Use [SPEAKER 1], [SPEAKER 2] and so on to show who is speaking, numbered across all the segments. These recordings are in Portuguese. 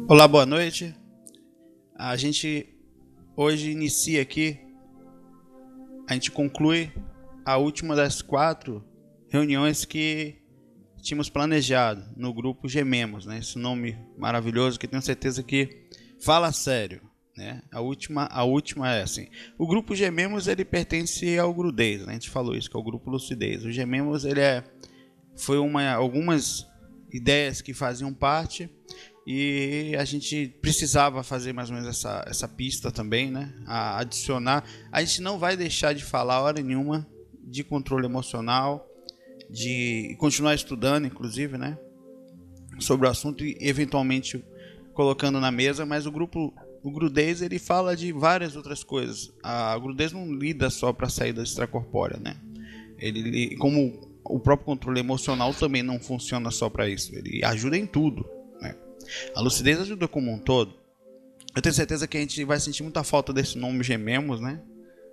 [SPEAKER 1] Olá, boa noite. A gente hoje inicia aqui, a gente conclui a última das 4 reuniões que tínhamos planejado no grupo Gememos, né? Esse nome maravilhoso que tenho certeza que fala sério, né? A última é assim. O grupo Gememos ele pertence ao Grudez, né? A gente falou isso, que é o grupo Lucidez. O Gememos foi algumas ideias que faziam parte. E a gente precisava fazer mais ou menos essa pista também, né? Adicionar. A gente não vai deixar de falar hora nenhuma de controle emocional, de continuar estudando, inclusive, né? Sobre o assunto e eventualmente colocando na mesa, mas o Grudez, ele fala de várias outras coisas. A Grudez não lida só para a saída extracorpórea, né? Como o próprio controle emocional também não funciona só para isso, ele ajuda em tudo, né? A lucidez ajuda como um todo. Eu tenho certeza que a gente vai sentir muita falta desse nome Gememos, né?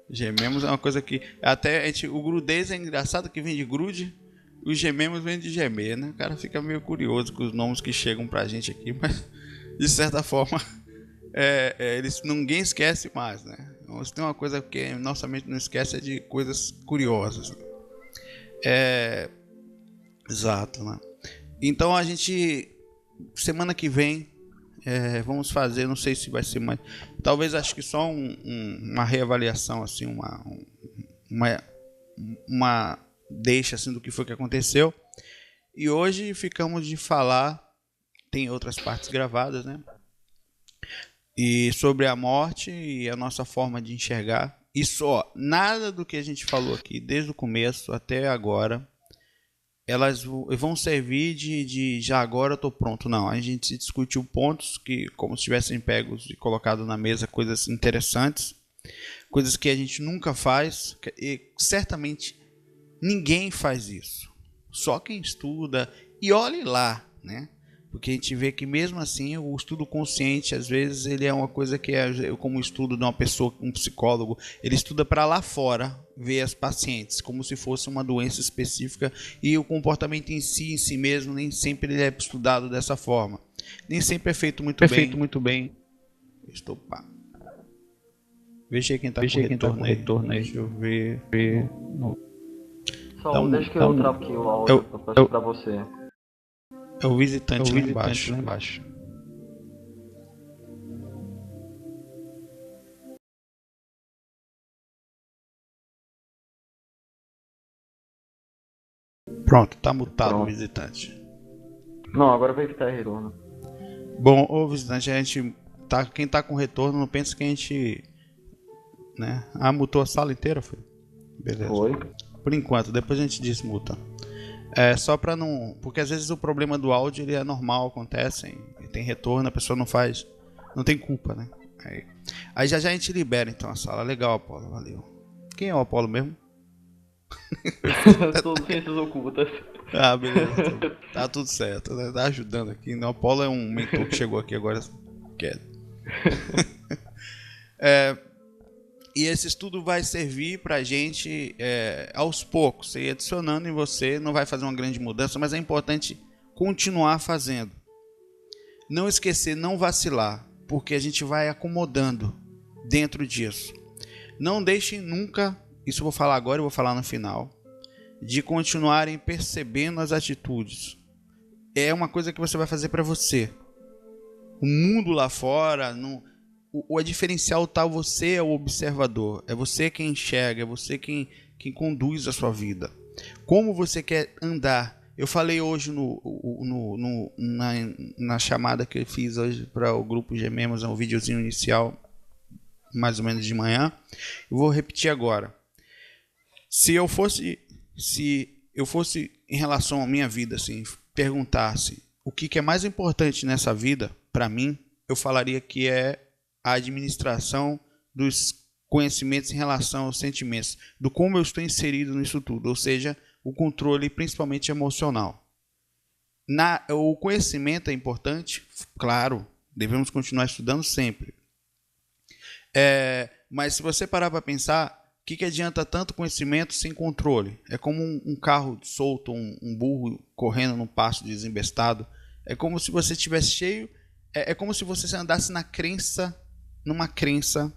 [SPEAKER 1] Gememos é uma coisa que até o grudez é engraçado, que vem de grude, os gememos vem de gemer, né? O cara fica meio curioso com os nomes que chegam pra gente aqui, mas de certa forma ninguém esquece mais, né? Então, se tem uma coisa que nossa mente não esquece é de coisas curiosas. Exato, né? Então a gente semana que vem vamos fazer, não sei se vai ser mais, talvez acho que só uma reavaliação assim, uma deixa assim do que foi que aconteceu. E hoje ficamos de falar, tem outras partes gravadas, né? E sobre a morte e a nossa forma de enxergar. E só, nada do que a gente falou aqui desde o começo até agora elas vão servir de já agora eu tô pronto. Não, a gente discutiu pontos que, como se tivessem pegos e colocado na mesa coisas interessantes, coisas que a gente nunca faz, e certamente ninguém faz isso. Só quem estuda, e olhe lá, né? Porque a gente vê que mesmo assim o estudo consciente, às vezes, ele é uma coisa que é como o estudo de uma pessoa, um psicólogo, ele estuda para lá fora, ver as pacientes, como se fosse uma doença específica, e o comportamento em si mesmo, nem sempre ele é estudado dessa forma. Nem sempre é feito muito bem. Estopar. Veja aí quem está com retorno aí. Deixa eu ver.
[SPEAKER 2] Só deixa que eu travo aqui o áudio pra você.
[SPEAKER 1] É o visitante lá embaixo. Pronto, tá mutado o visitante.
[SPEAKER 2] Não, agora vai evitar retorno.
[SPEAKER 1] Bom, ô visitante, quem tá com retorno não pensa que a gente, né? Mutou a sala inteira, foi? Beleza.
[SPEAKER 2] Foi.
[SPEAKER 1] Por enquanto, depois a gente desmuta. Só pra não, porque às vezes o problema do áudio ele é normal, acontece, tem retorno, a pessoa não tem culpa, né? Aí já a gente libera então a sala. Legal, Apolo, valeu. Quem é o Apolo mesmo?
[SPEAKER 2] Todos ciências ocultas.
[SPEAKER 1] Beleza. Tá tudo certo, né? Tá ajudando aqui. O Apolo é um mentor que chegou aqui agora. E esse estudo vai servir pra gente aos poucos. Você ir adicionando em você, não vai fazer uma grande mudança, mas é importante continuar fazendo. Não esquecer, não vacilar, porque a gente vai acomodando dentro disso. Não deixem nunca, isso eu vou falar agora e vou falar no final, de continuarem percebendo as atitudes. É uma coisa que você vai fazer para você. O mundo lá fora, o diferencial tá, você é o observador, é você quem enxerga, é você quem conduz a sua vida. Como você quer andar? Eu falei hoje na chamada que eu fiz hoje para o grupo Gememos, um videozinho inicial, mais ou menos de manhã. Eu vou repetir agora. Se eu fosse em relação à minha vida, assim, perguntasse o que é mais importante nessa vida, para mim, eu falaria que é a administração dos conhecimentos em relação aos sentimentos, do como eu estou inserido nisso tudo, ou seja, o controle principalmente emocional. O conhecimento é importante, claro, devemos continuar estudando sempre. Mas se você parar para pensar, o que adianta tanto conhecimento sem controle? É como um carro solto, um burro correndo num pasto desembestado. É como se você estivesse cheio É como se você andasse numa crença,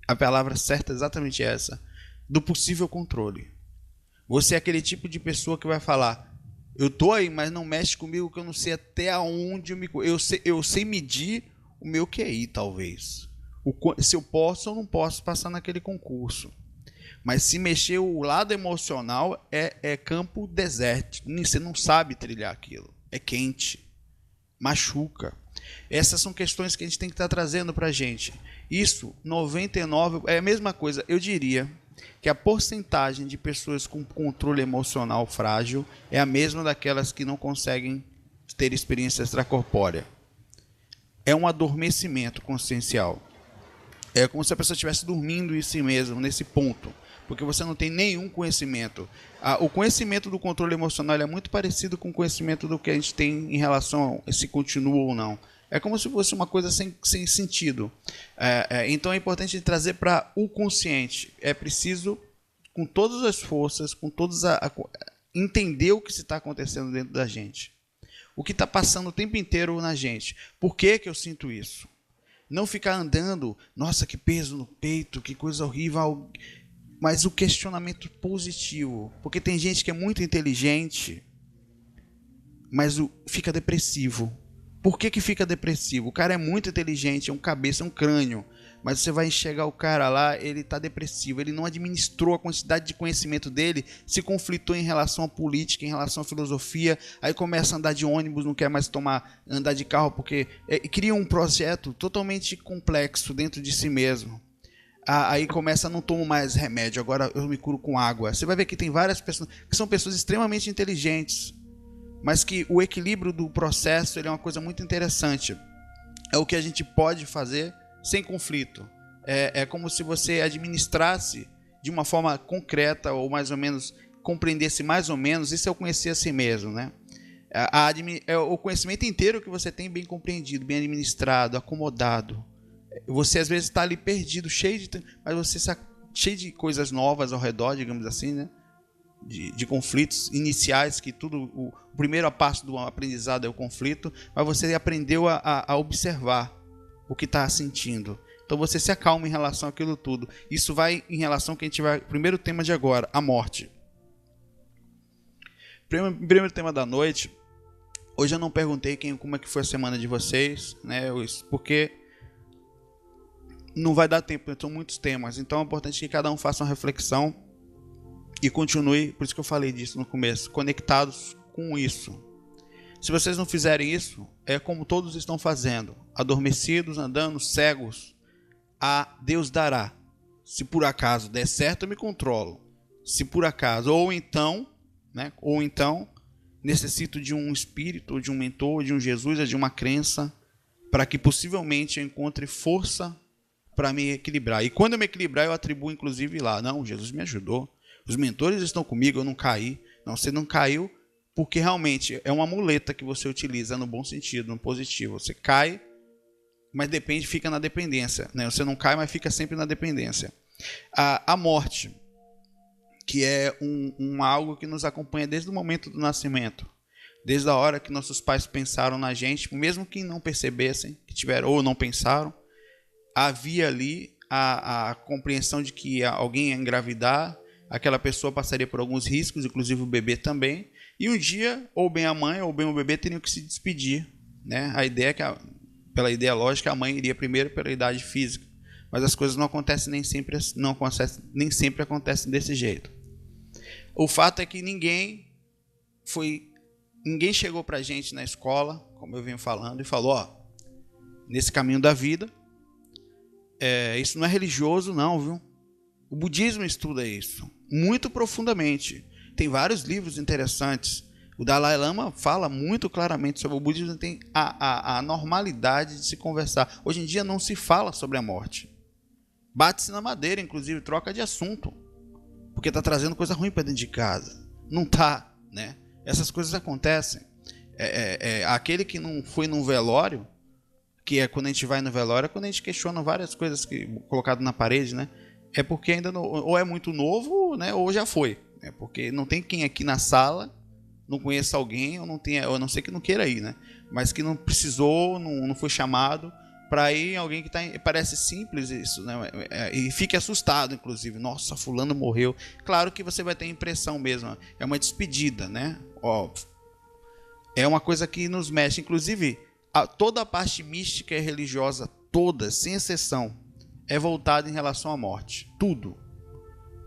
[SPEAKER 1] a palavra certa é exatamente essa, do possível controle. Você é aquele tipo de pessoa que vai falar, eu tô aí, mas não mexe comigo que eu não sei até aonde eu sei medir o meu QI, talvez. Se eu posso ou não posso passar naquele concurso. Mas se mexer o lado emocional é campo desértico. Você não sabe trilhar aquilo. É quente. Machuca. Essas são questões que a gente tem que estar trazendo para a gente. Isso, 99, é a mesma coisa. Eu diria que a porcentagem de pessoas com controle emocional frágil é a mesma daquelas que não conseguem ter experiência extracorpórea. É um adormecimento consciencial. É como se a pessoa estivesse dormindo em si mesma, nesse ponto. Porque você não tem nenhum conhecimento. O conhecimento do controle emocional é muito parecido com o conhecimento do que a gente tem em relação a se continua ou não. É como se fosse uma coisa sem sentido. Então é importante trazer para o consciente. É preciso, com todas as forças, entender o que está acontecendo dentro da gente. O que está passando o tempo inteiro na gente. Por que eu sinto isso? Não ficar andando, nossa, que peso no peito, que coisa horrível. Mas o questionamento positivo. Porque tem gente que é muito inteligente, mas fica depressivo. Por que fica depressivo? O cara é muito inteligente, é um cabeça, é um crânio. Mas você vai enxergar o cara lá, ele está depressivo. Ele não administrou a quantidade de conhecimento dele, se conflitou em relação à política, em relação à filosofia. Aí começa a andar de ônibus, não quer mais andar de carro, porque cria um projeto totalmente complexo dentro de si mesmo. Aí começa, não tomo mais remédio, agora eu me curo com água. Você vai ver que tem várias pessoas que são pessoas extremamente inteligentes, mas que o equilíbrio do processo ele é uma coisa muito interessante. É o que a gente pode fazer sem conflito. É como se você administrasse de uma forma concreta, ou mais ou menos compreendesse mais ou menos. Isso é o conhecer a si mesmo, né? É o conhecimento inteiro que você tem bem compreendido, bem administrado, acomodado. Você às vezes está ali perdido, mas você está cheio de coisas novas ao redor, digamos assim, né? De conflitos iniciais, que o primeiro passo do aprendizado é o conflito, mas você aprendeu a observar o que está sentindo. Então você se acalma em relação àquilo tudo. Isso vai em relação ao que a gente vai... Primeiro tema de agora, a morte. Primeiro tema da noite. Hoje eu não perguntei como é que foi a semana de vocês, né? Porque não vai dar tempo, são muitos temas. Então é importante que cada um faça uma reflexão e continue, por isso que eu falei disso no começo, conectados com isso. Se vocês não fizerem isso, é como todos estão fazendo, adormecidos, andando, cegos. Deus dará. Se por acaso der certo, eu me controlo. Se por acaso, ou então necessito de um espírito, ou de um mentor, ou de um Jesus, ou de uma crença, para que possivelmente eu encontre força para me equilibrar. E quando eu me equilibrar, eu atribuo inclusive lá, não, Jesus me ajudou, os mentores estão comigo, eu não caí. Não, você não caiu porque realmente é uma muleta que você utiliza no bom sentido, no positivo. Você cai, mas fica na dependência, né? Você não cai, mas fica sempre na dependência. A morte, que é algo que nos acompanha desde o momento do nascimento, desde a hora que nossos pais pensaram na gente, mesmo que não percebessem, que tiveram ou não pensaram, havia ali a compreensão de que alguém ia engravidar, aquela pessoa passaria por alguns riscos, inclusive o bebê também, e um dia, ou bem a mãe ou bem o bebê teriam que se despedir, né? A ideia é que, pela ideia lógica, a mãe iria primeiro pela idade física, mas as coisas não acontecem nem sempre acontecem desse jeito. O fato é que ninguém chegou pra gente na escola, como eu venho falando, e falou, nesse caminho da vida, isso não é religioso não, viu? O budismo estuda isso muito profundamente. Tem vários livros interessantes. O Dalai Lama fala muito claramente sobre o budismo. Tem a normalidade de se conversar. Hoje em dia não se fala sobre a morte. Bate-se na madeira, inclusive, troca de assunto. Porque está trazendo coisa ruim para dentro de casa. Não está, né? Essas coisas acontecem. Aquele que não foi num velório, que é quando a gente vai no velório, é quando a gente questiona várias coisas colocado na parede, né? É porque ainda não, ou é muito novo, né? Ou já foi. Porque não tem quem aqui na sala não conheça alguém, ou não tenha, eu não sei que não queira ir, né? Mas que não precisou, não foi chamado para ir alguém que parece simples isso, né? E fique assustado, inclusive. Nossa, fulano morreu. Claro que você vai ter a impressão mesmo. É uma despedida, né? Ó, é uma coisa que nos mexe. Inclusive, toda a parte mística e religiosa, toda, sem exceção, é voltada em relação à morte. Tudo.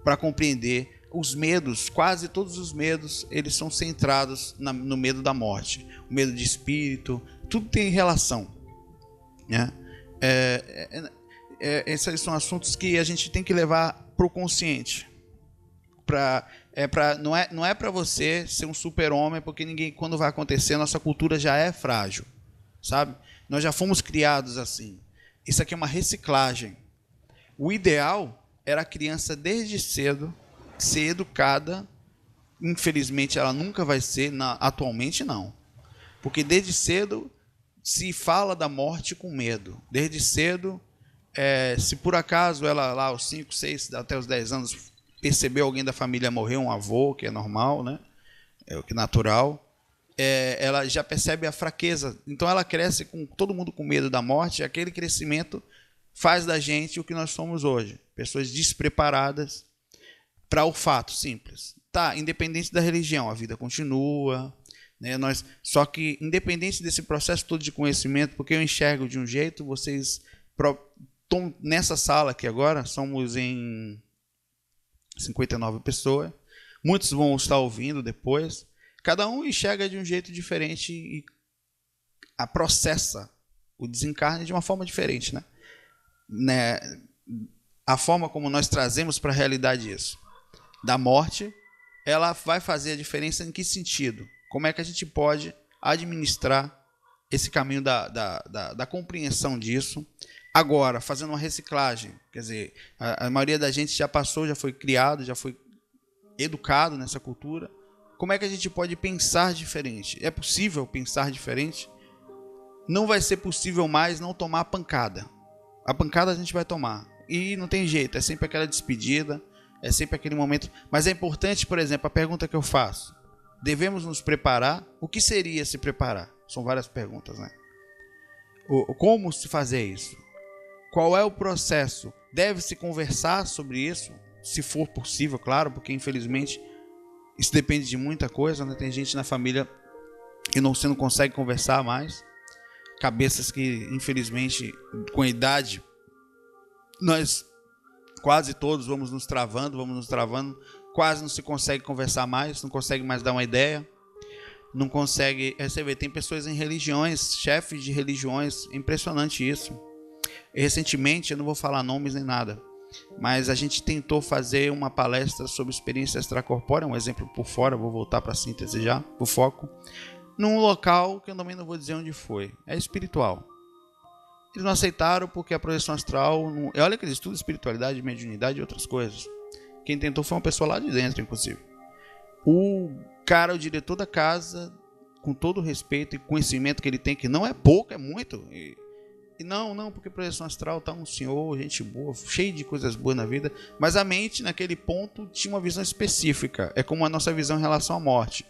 [SPEAKER 1] Para compreender os medos, quase todos os medos, eles são centrados no medo da morte. O medo de espírito, tudo tem relação. Né? Esses são assuntos que a gente tem que levar para o consciente. Não é para você ser um super-homem, porque ninguém, quando vai acontecer, nossa cultura já é frágil, sabe? Nós já fomos criados assim. Isso aqui é uma reciclagem. O ideal era a criança, desde cedo, ser educada. Infelizmente, ela nunca vai ser, atualmente não. Porque desde cedo se fala da morte com medo. Desde cedo, se por acaso ela lá aos 5, 6, até os 10 anos percebeu alguém da família morrer, um avô, que é normal, né? É o que é natural, ela já percebe a fraqueza. Então ela cresce com todo mundo com medo da morte, e aquele crescimento faz da gente o que nós somos hoje. Pessoas despreparadas para o fato simples. Tá, independente da religião, a vida continua. Né? Só que, independente desse processo todo de conhecimento, porque eu enxergo de um jeito, vocês estão nessa sala aqui agora, somos em 59 pessoas, muitos vão estar ouvindo depois, cada um enxerga de um jeito diferente e processa o desencarne de uma forma diferente. Né? A forma como nós trazemos para a realidade isso, da morte, ela vai fazer a diferença em que sentido? Como é que a gente pode administrar esse caminho da compreensão disso? Agora, fazendo uma reciclagem, quer dizer, a maioria da gente já passou, já foi criado, já foi educado nessa cultura. Como é que a gente pode pensar diferente? É possível pensar diferente? Não vai ser possível mais não tomar pancada. A pancada a gente vai tomar. E não tem jeito, é sempre aquela despedida, é sempre aquele momento. Mas é importante, por exemplo, a pergunta que eu faço. Devemos nos preparar? O que seria se preparar? São várias perguntas, né? Como se fazer isso? Qual é o processo? Deve-se conversar sobre isso? Se for possível, claro, porque infelizmente isso depende de muita coisa, né? Tem gente na família que você não consegue conversar mais. Cabeças que, infelizmente, com a idade, nós quase todos vamos nos travando, quase não se consegue conversar mais, não consegue mais dar uma ideia, não consegue receber. Tem pessoas em religiões, chefes de religiões, impressionante isso. E, recentemente, eu não vou falar nomes nem nada, mas a gente tentou fazer uma palestra sobre experiência extracorpórea, um exemplo por fora, vou voltar para a síntese já, o foco, num local que eu também não vou dizer onde foi, é espiritual. Eles não aceitaram porque a projeção astral, olha que eles estudam espiritualidade, mediunidade e outras coisas. Quem tentou foi uma pessoa lá de dentro, inclusive. O cara, o diretor da casa, com todo o respeito e conhecimento que ele tem, que não é pouco, é muito. E não, porque projeção astral tá um senhor, gente boa, cheio de coisas boas na vida, mas a mente, naquele ponto, tinha uma visão específica. É como a nossa visão em relação à morte.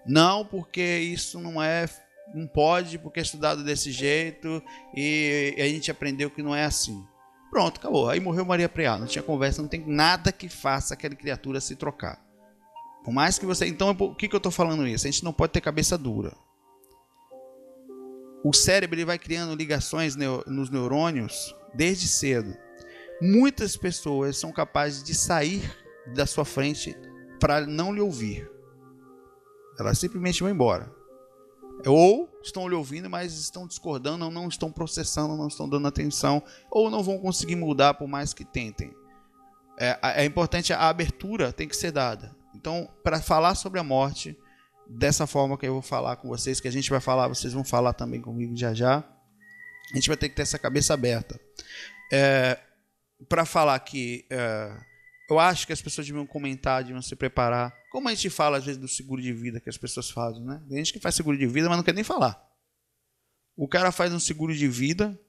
[SPEAKER 1] Não, porque isso não pode, porque é estudado desse jeito e a gente aprendeu que não é assim. Pronto, acabou. Aí morreu Maria Preá, não tinha conversa, não tem nada que faça aquela criatura se trocar. Por mais que você... Então, por que eu estou falando isso? A gente não pode ter cabeça dura. O cérebro ele vai criando ligações nos neurônios desde cedo. Muitas pessoas são capazes de sair da sua frente para não lhe ouvir. Elas simplesmente vão embora. Ou estão lhe ouvindo, mas estão discordando, ou não estão processando, não estão dando atenção, ou não vão conseguir mudar por mais que tentem. É importante, a abertura tem que ser dada. Então, para falar sobre a morte, dessa forma que eu vou falar com vocês, que a gente vai falar, vocês vão falar também comigo já já, a gente vai ter que ter essa cabeça aberta. Para falar que eu acho que as pessoas deviam comentar, deviam se preparar. Como a gente fala, às vezes, do seguro de vida que as pessoas fazem, né? Tem gente que faz seguro de vida, mas não quer nem falar. O cara faz um seguro de vida,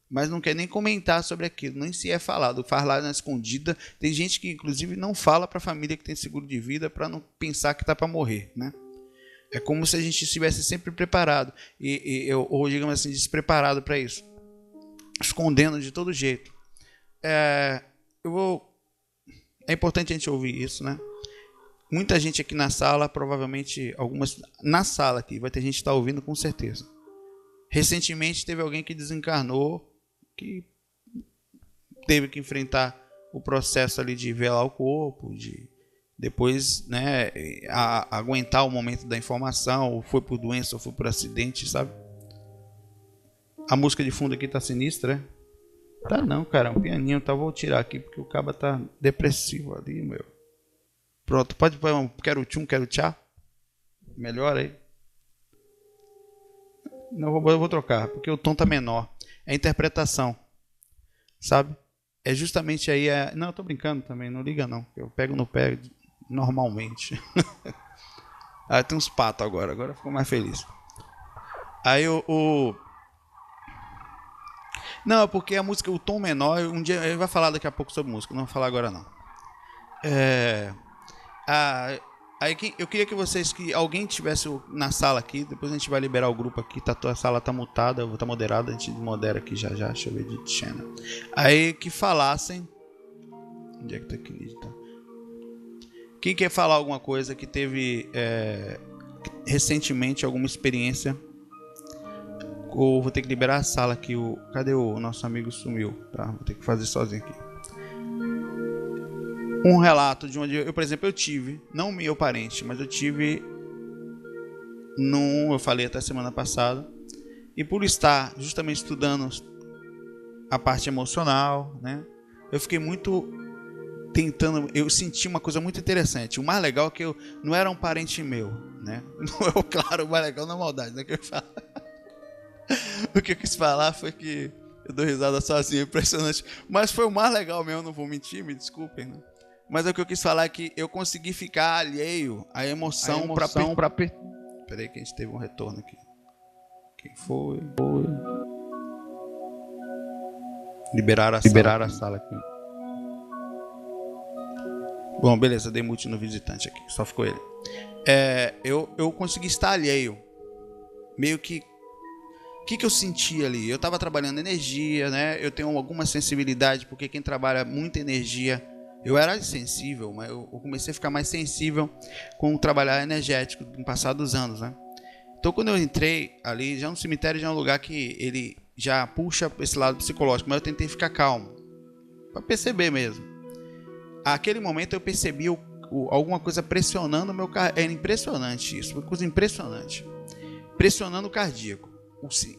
[SPEAKER 1] mas não quer nem comentar sobre aquilo, nem se é falado, faz lá na escondida. Tem gente que, inclusive, não fala para a família que tem seguro de vida para não pensar que está para morrer, né? É como se a gente estivesse sempre preparado, ou digamos assim, despreparado para isso, escondendo de todo jeito. É importante a gente ouvir isso, né? Muita gente aqui na sala, provavelmente algumas na sala aqui, vai ter gente que está ouvindo com certeza. Recentemente teve alguém que desencarnou, que teve que enfrentar o processo ali de velar o corpo, de depois, né, aguentar o momento da informação, ou foi por doença, ou foi por acidente, sabe? A música de fundo aqui tá sinistra, né? Tá não, cara, um pianinho, tá? Vou tirar aqui porque o caba tá depressivo ali, meu. Pronto, pode pôr um quero tchum, quero tchá? Melhor aí. Não, eu vou trocar, porque o tom tá menor. É interpretação, sabe? É justamente aí... Não, eu tô brincando também, não liga não. Eu pego no pé normalmente. Tem uns patos agora ficou mais feliz. Aí Não, porque a música, o tom menor, um dia ele vai falar daqui a pouco sobre música, não vou falar agora não. Aí eu queria que alguém tivesse na sala aqui, depois a gente vai liberar o grupo aqui, a sala tá mutada, eu vou estar moderada, a gente modera aqui já, deixa eu ver de channel. Aí que falassem... Onde é que tá aqui? Tá? Quem quer falar alguma coisa que teve recentemente alguma experiência, ou vou ter que liberar a sala aqui, cadê o nosso amigo sumiu, tá? Vou ter que fazer sozinho aqui. Um relato de onde eu, por exemplo, eu tive, não meu parente, mas eu tive eu falei até semana passada, e por estar justamente estudando a parte emocional, né? Eu fiquei muito eu senti uma coisa muito interessante. O mais legal é que eu não era um parente meu, né? Claro, o mais legal não é maldade, né? O que eu quis falar foi que eu dou risada sozinho, impressionante. Mas foi o mais legal mesmo, não vou mentir, me desculpem, né? Mas o que eu quis falar é que eu consegui ficar alheio à emoção para... Peraí que a gente teve um retorno aqui. Quem foi? Liberar a sala aqui. Bom, beleza, dei mute no visitante aqui, só ficou ele. Eu consegui estar alheio. Meio que... O que eu senti ali? Eu estava trabalhando energia, né? Eu tenho alguma sensibilidade, porque quem trabalha muita energia... Eu era sensível, mas eu comecei a ficar mais sensível com o trabalhar energético no passar dos anos, né? Então, quando eu entrei ali, já no cemitério já é um lugar que ele já puxa esse lado psicológico, mas eu tentei ficar calmo, para perceber mesmo. Aquele momento eu percebi alguma coisa pressionando o meu cardíaco. Era impressionante isso, uma coisa impressionante. Pressionando o cardíaco.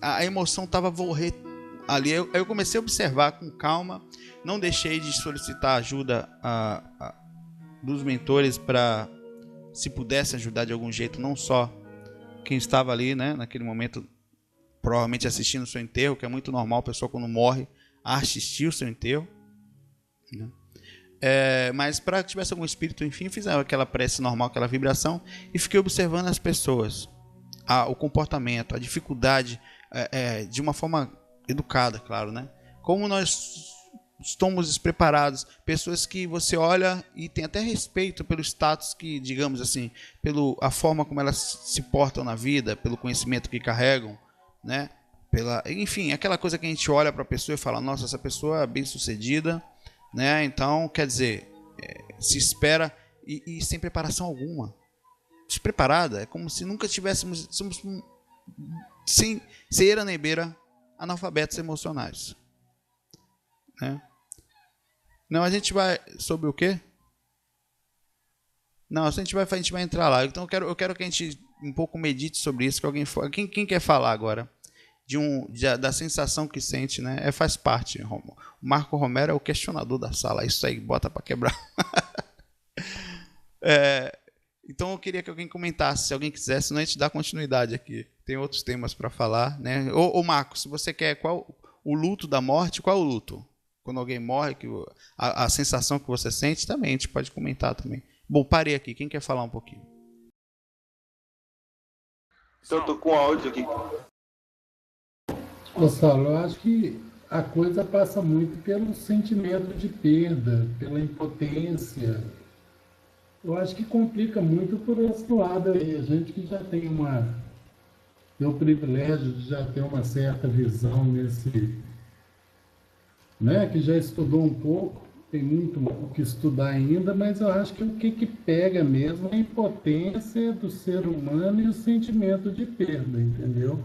[SPEAKER 1] A emoção estava ali. Eu comecei a observar com calma. Não deixei de solicitar ajuda dos mentores para, se pudesse ajudar de algum jeito, não só quem estava ali, né, naquele momento, provavelmente assistindo o seu enterro, que é muito normal a pessoa quando morre assistir o seu enterro, né? Mas para que tivesse algum espírito, enfim, fiz aquela prece normal, aquela vibração, e fiquei observando as pessoas, o comportamento, a dificuldade, de uma forma educada, claro, né? Como nós estamos despreparados, pessoas que você olha e tem até respeito pelo status que, digamos assim, a forma como elas se portam na vida, pelo conhecimento que carregam, né? Enfim, aquela coisa que a gente olha para a pessoa e fala, nossa, essa pessoa é bem sucedida, né? Então, quer dizer, se espera e sem preparação alguma. Despreparada, é como se nunca tivéssemos, somos sem cera nem beira, analfabetos emocionais, né? Não, a gente vai sobre o quê? Não, a gente vai entrar lá. Então eu quero que a gente um pouco medite sobre isso, que alguém quem quer falar agora da sensação que sente, né? Faz parte. O Marco Romero é o questionador da sala. Isso aí, bota para quebrar. Então eu queria que alguém comentasse, se alguém quisesse, senão a gente dá continuidade aqui. Tem outros temas para falar, né? Ô Marco, se você quer, qual o luto da morte? Qual é o luto? Quando alguém morre, a sensação que você sente também, a gente pode comentar também. Bom, parei aqui. Quem quer falar um pouquinho?
[SPEAKER 3] Eu tô com áudio aqui.
[SPEAKER 4] Saulo, eu acho que a coisa passa muito pelo sentimento de perda, pela impotência. Eu acho que complica muito por esse lado aí. A gente que já tem o privilégio de já ter uma certa visão nesse, né, que já estudou um pouco, tem muito o que estudar ainda, mas eu acho que o que pega mesmo é a impotência do ser humano e o sentimento de perda, entendeu?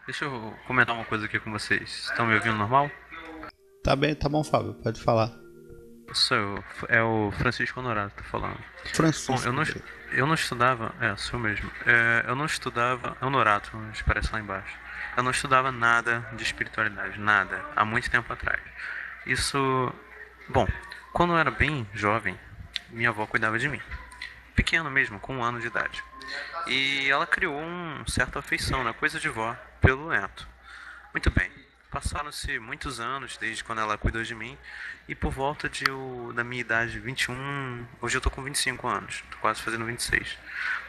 [SPEAKER 5] Deixa eu comentar uma coisa aqui com vocês. Estão me ouvindo normal?
[SPEAKER 1] Tá bem, tá bom, Fábio, pode falar.
[SPEAKER 5] Sou eu, é o Francisco Honorato que tá falando.
[SPEAKER 1] Francisco.
[SPEAKER 5] Bom, eu não estudava, sou eu mesmo. Eu não estudava, Honorato, aparece lá embaixo. Eu não estudava nada de espiritualidade, nada, há muito tempo atrás. Isso, bom, quando eu era bem jovem, minha avó cuidava de mim. Pequeno mesmo, com 1 ano de idade. E ela criou uma certa afeição, né, coisa de vó, pelo neto. Muito bem. Passaram-se muitos anos desde quando ela cuidou de mim, e por volta da minha idade, 21, hoje eu tô com 25 anos, tô quase fazendo 26,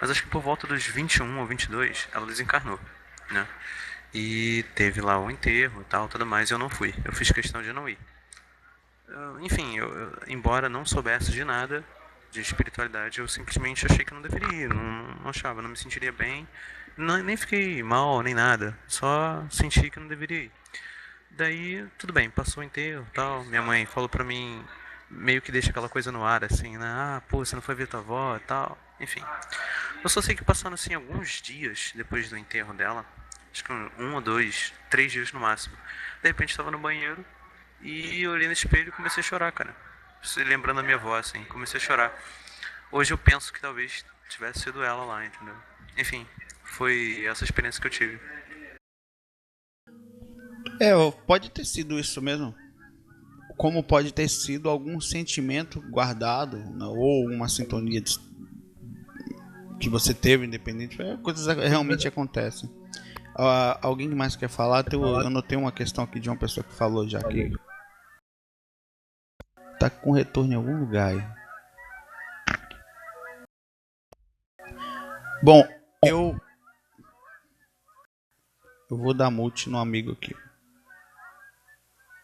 [SPEAKER 5] mas acho que por volta dos 21 ou 22 ela desencarnou, né? E teve lá o enterro e tal, tudo mais, e eu não fui, eu fiz questão de não ir. Enfim, embora não soubesse de nada de espiritualidade, eu simplesmente achei que não deveria ir, não achava, não me sentiria bem, nem fiquei mal, nem nada, só senti que não deveria ir. Daí, tudo bem, passou o enterro e tal. Minha mãe falou pra mim, meio que deixa aquela coisa no ar, assim, né? Ah, pô, você não foi ver tua avó e tal. Enfim. Eu só sei que passaram, assim, alguns dias depois do enterro dela. Acho que 1 ou 2, 3 dias no máximo. De repente, estava no banheiro e eu olhei no espelho e comecei a chorar, cara. Lembrando a minha avó, assim, comecei a chorar. Hoje eu penso que talvez tivesse sido ela lá, entendeu? Enfim, foi essa experiência que eu tive.
[SPEAKER 1] Pode ter sido isso mesmo. Como pode ter sido algum sentimento guardado, né, ou uma sintonia que você teve, independente. Coisas realmente acontecem. Alguém mais quer falar? Eu notei uma questão aqui de uma pessoa que falou já que tá com retorno em algum lugar aí. Bom, eu vou dar mute no amigo aqui.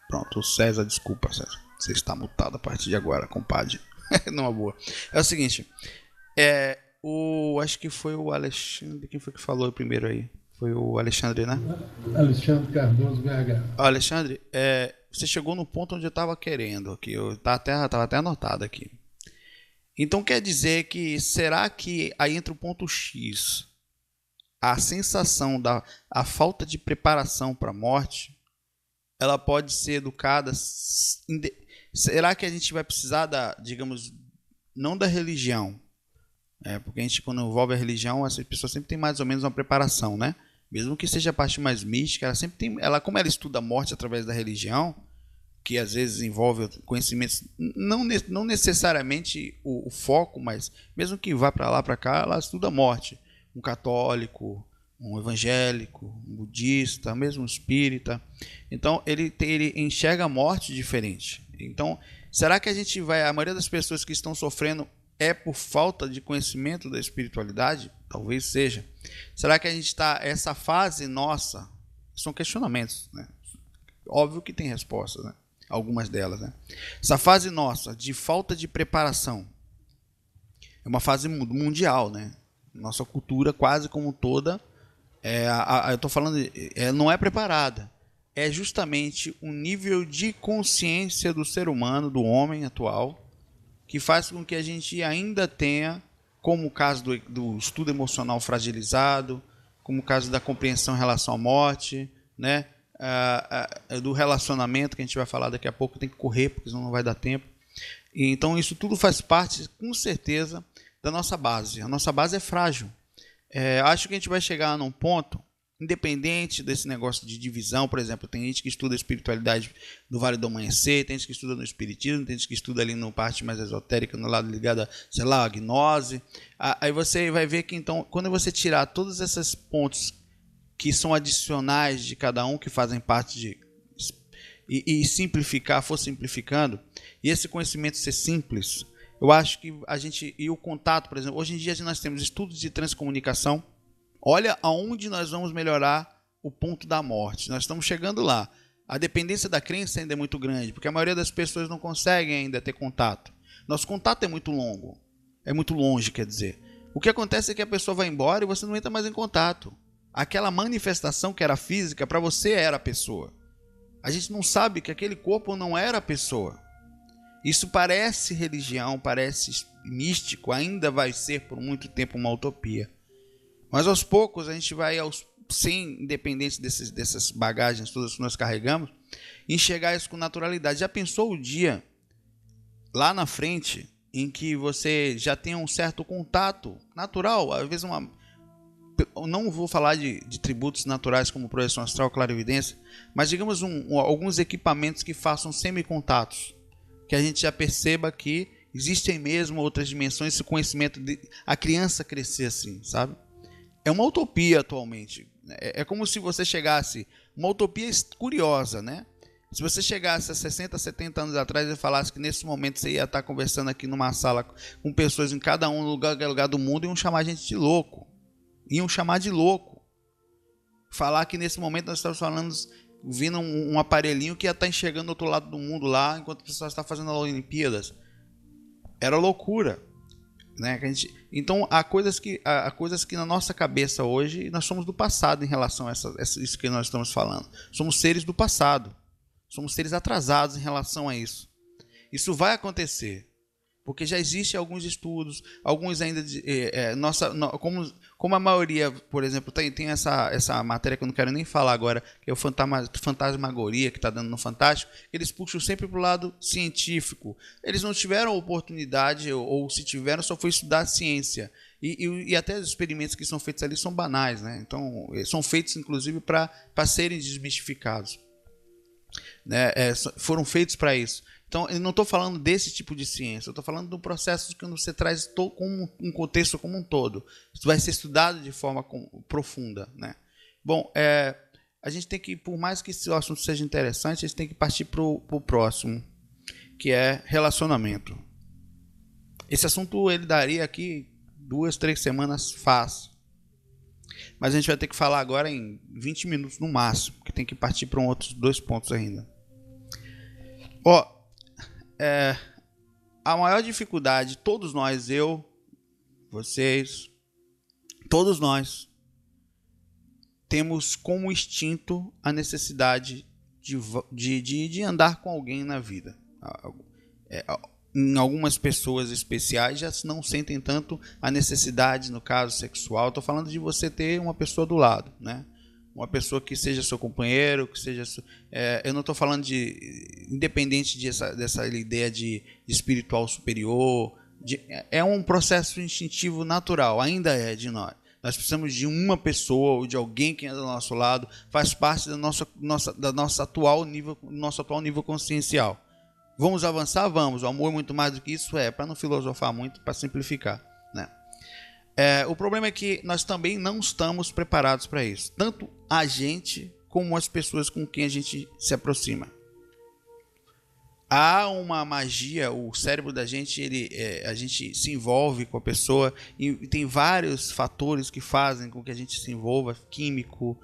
[SPEAKER 1] Pronto, o César, desculpa, César. Você está mutado a partir de agora, compadre. Não é boa. É o seguinte, acho que foi o Alexandre, quem foi que falou primeiro aí? Foi o Alexandre, né?
[SPEAKER 4] Alexandre Cardoso, BH.
[SPEAKER 1] Alexandre, você chegou no ponto onde eu estava querendo aqui. Tava até anotado aqui. Então quer dizer que, será que aí entra o ponto X, a sensação a falta de preparação para a morte, ela pode ser educada? Será que a gente vai precisar digamos, não da religião? Porque a gente, quando envolve a religião, essa pessoa sempre tem mais ou menos uma preparação, né? Mesmo que seja a parte mais mística, ela sempre tem, como ela estuda a morte através da religião, que às vezes envolve conhecimentos, não necessariamente o foco, mas mesmo que vá para lá, para cá, ela estuda a morte. Um católico, um evangélico, um budista, mesmo um espírita. Então ele enxerga a morte diferente. Então, será que a maioria das pessoas que estão sofrendo por falta de conhecimento da espiritualidade? Talvez seja. Será que a gente está, essa fase nossa, são questionamentos, né? Óbvio que tem respostas, né? Algumas delas, né? Essa fase nossa de falta de preparação é uma fase mundial, né? Nossa cultura quase como toda, eu estou falando, não é preparada. É justamente o nível de consciência do ser humano, do homem atual, que faz com que a gente ainda tenha, como o caso do estudo emocional fragilizado, como o caso da compreensão em relação à morte, né? Do relacionamento, que a gente vai falar daqui a pouco, tem que correr, porque senão não vai dar tempo. E então isso tudo faz parte, com certeza, da nossa base. A nossa base é frágil. Acho que a gente vai chegar num ponto, independente desse negócio de divisão. Por exemplo, tem gente que estuda a espiritualidade do Vale do Amanhecer, tem gente que estuda no espiritismo, tem gente que estuda ali na parte mais esotérica, no lado ligado a, sei lá, a gnose. Aí você vai ver que, então, quando você tirar todos esses pontos que são adicionais de cada um, que fazem parte e simplificar, for simplificando, e esse conhecimento ser simples, eu acho que e o contato, por exemplo, hoje em dia nós temos estudos de transcomunicação. Olha aonde nós vamos melhorar o ponto da morte. Nós estamos chegando lá. A dependência da crença ainda é muito grande, porque a maioria das pessoas não conseguem ainda ter contato. Nosso contato é muito longo. É muito longe, quer dizer. O que acontece é que a pessoa vai embora e você não entra mais em contato. Aquela manifestação que era física, para você era a pessoa. A gente não sabe que aquele corpo não era a pessoa. Isso parece religião, parece místico, ainda vai ser por muito tempo uma utopia. Mas aos poucos a gente vai, sem independente dessas bagagens todas que nós carregamos, enxergar isso com naturalidade. Já pensou o dia lá na frente em que você já tem um certo contato natural, às vezes eu não vou falar de tributos naturais como projeção astral, clarividência, mas digamos alguns equipamentos que façam semicontatos, que a gente já perceba que existem mesmo outras dimensões, esse conhecimento de a criança crescer assim, sabe? É uma utopia atualmente. É como se você chegasse, uma utopia curiosa, né? Se você chegasse a 60, 70 anos atrás e falasse que nesse momento você ia estar conversando aqui numa sala com pessoas em cada lugar do mundo, iam chamar a gente de louco. Iam chamar de louco. Falar que nesse momento nós estamos falando, vindo um aparelhinho que ia estar enxergando do outro lado do mundo lá, enquanto o pessoal está fazendo as Olimpíadas. Era loucura. Né? Então há coisas que na nossa cabeça hoje, nós somos do passado em relação a isso que nós estamos falando. Somos seres do passado. Somos seres atrasados em relação a isso. Isso vai acontecer, porque já existem alguns estudos, alguns ainda como a maioria, por exemplo, tem essa matéria que eu não quero nem falar agora, que é o fantasmagoria que está dando no Fantástico. Eles puxam sempre para o lado científico. Eles não tiveram oportunidade, ou se tiveram, só foi estudar a ciência. E até os experimentos que são feitos ali são banais, né? Então, são feitos inclusive para serem desmistificados. Né? Foram feitos para isso. Então, eu não estou falando desse tipo de ciência, eu estou falando do processo que você traz como um contexto como um todo. Isso vai ser estudado de forma profunda. Né? Bom, a gente tem que, por mais que esse assunto seja interessante, a gente tem que partir para o próximo, que é relacionamento. Esse assunto ele daria aqui 2, 3 semanas fácil. Mas a gente vai ter que falar agora em 20 minutos no máximo, que tem que partir para outros 2 pontos ainda. A maior dificuldade, todos nós, eu, vocês, todos nós, temos como instinto a necessidade de andar com alguém na vida. Em algumas pessoas especiais já não sentem tanto a necessidade, no caso sexual. Estou falando de você ter uma pessoa do lado, né? Uma pessoa que seja seu companheiro, que seja... eu não estou falando de... Independente dessa ideia de espiritual superior. É um processo instintivo natural, ainda é de nós. Nós precisamos de uma pessoa ou de alguém que anda do nosso lado, faz parte do nosso atual nível consciencial. Vamos avançar? Vamos. O amor é muito mais do que isso, para não filosofar muito, para simplificar. Né? O problema é que nós também não estamos preparados para isso. Tanto a gente, como as pessoas com quem a gente se aproxima. Há uma magia, o cérebro da gente, a gente se envolve com a pessoa e tem vários fatores que fazem com que a gente se envolva, químico,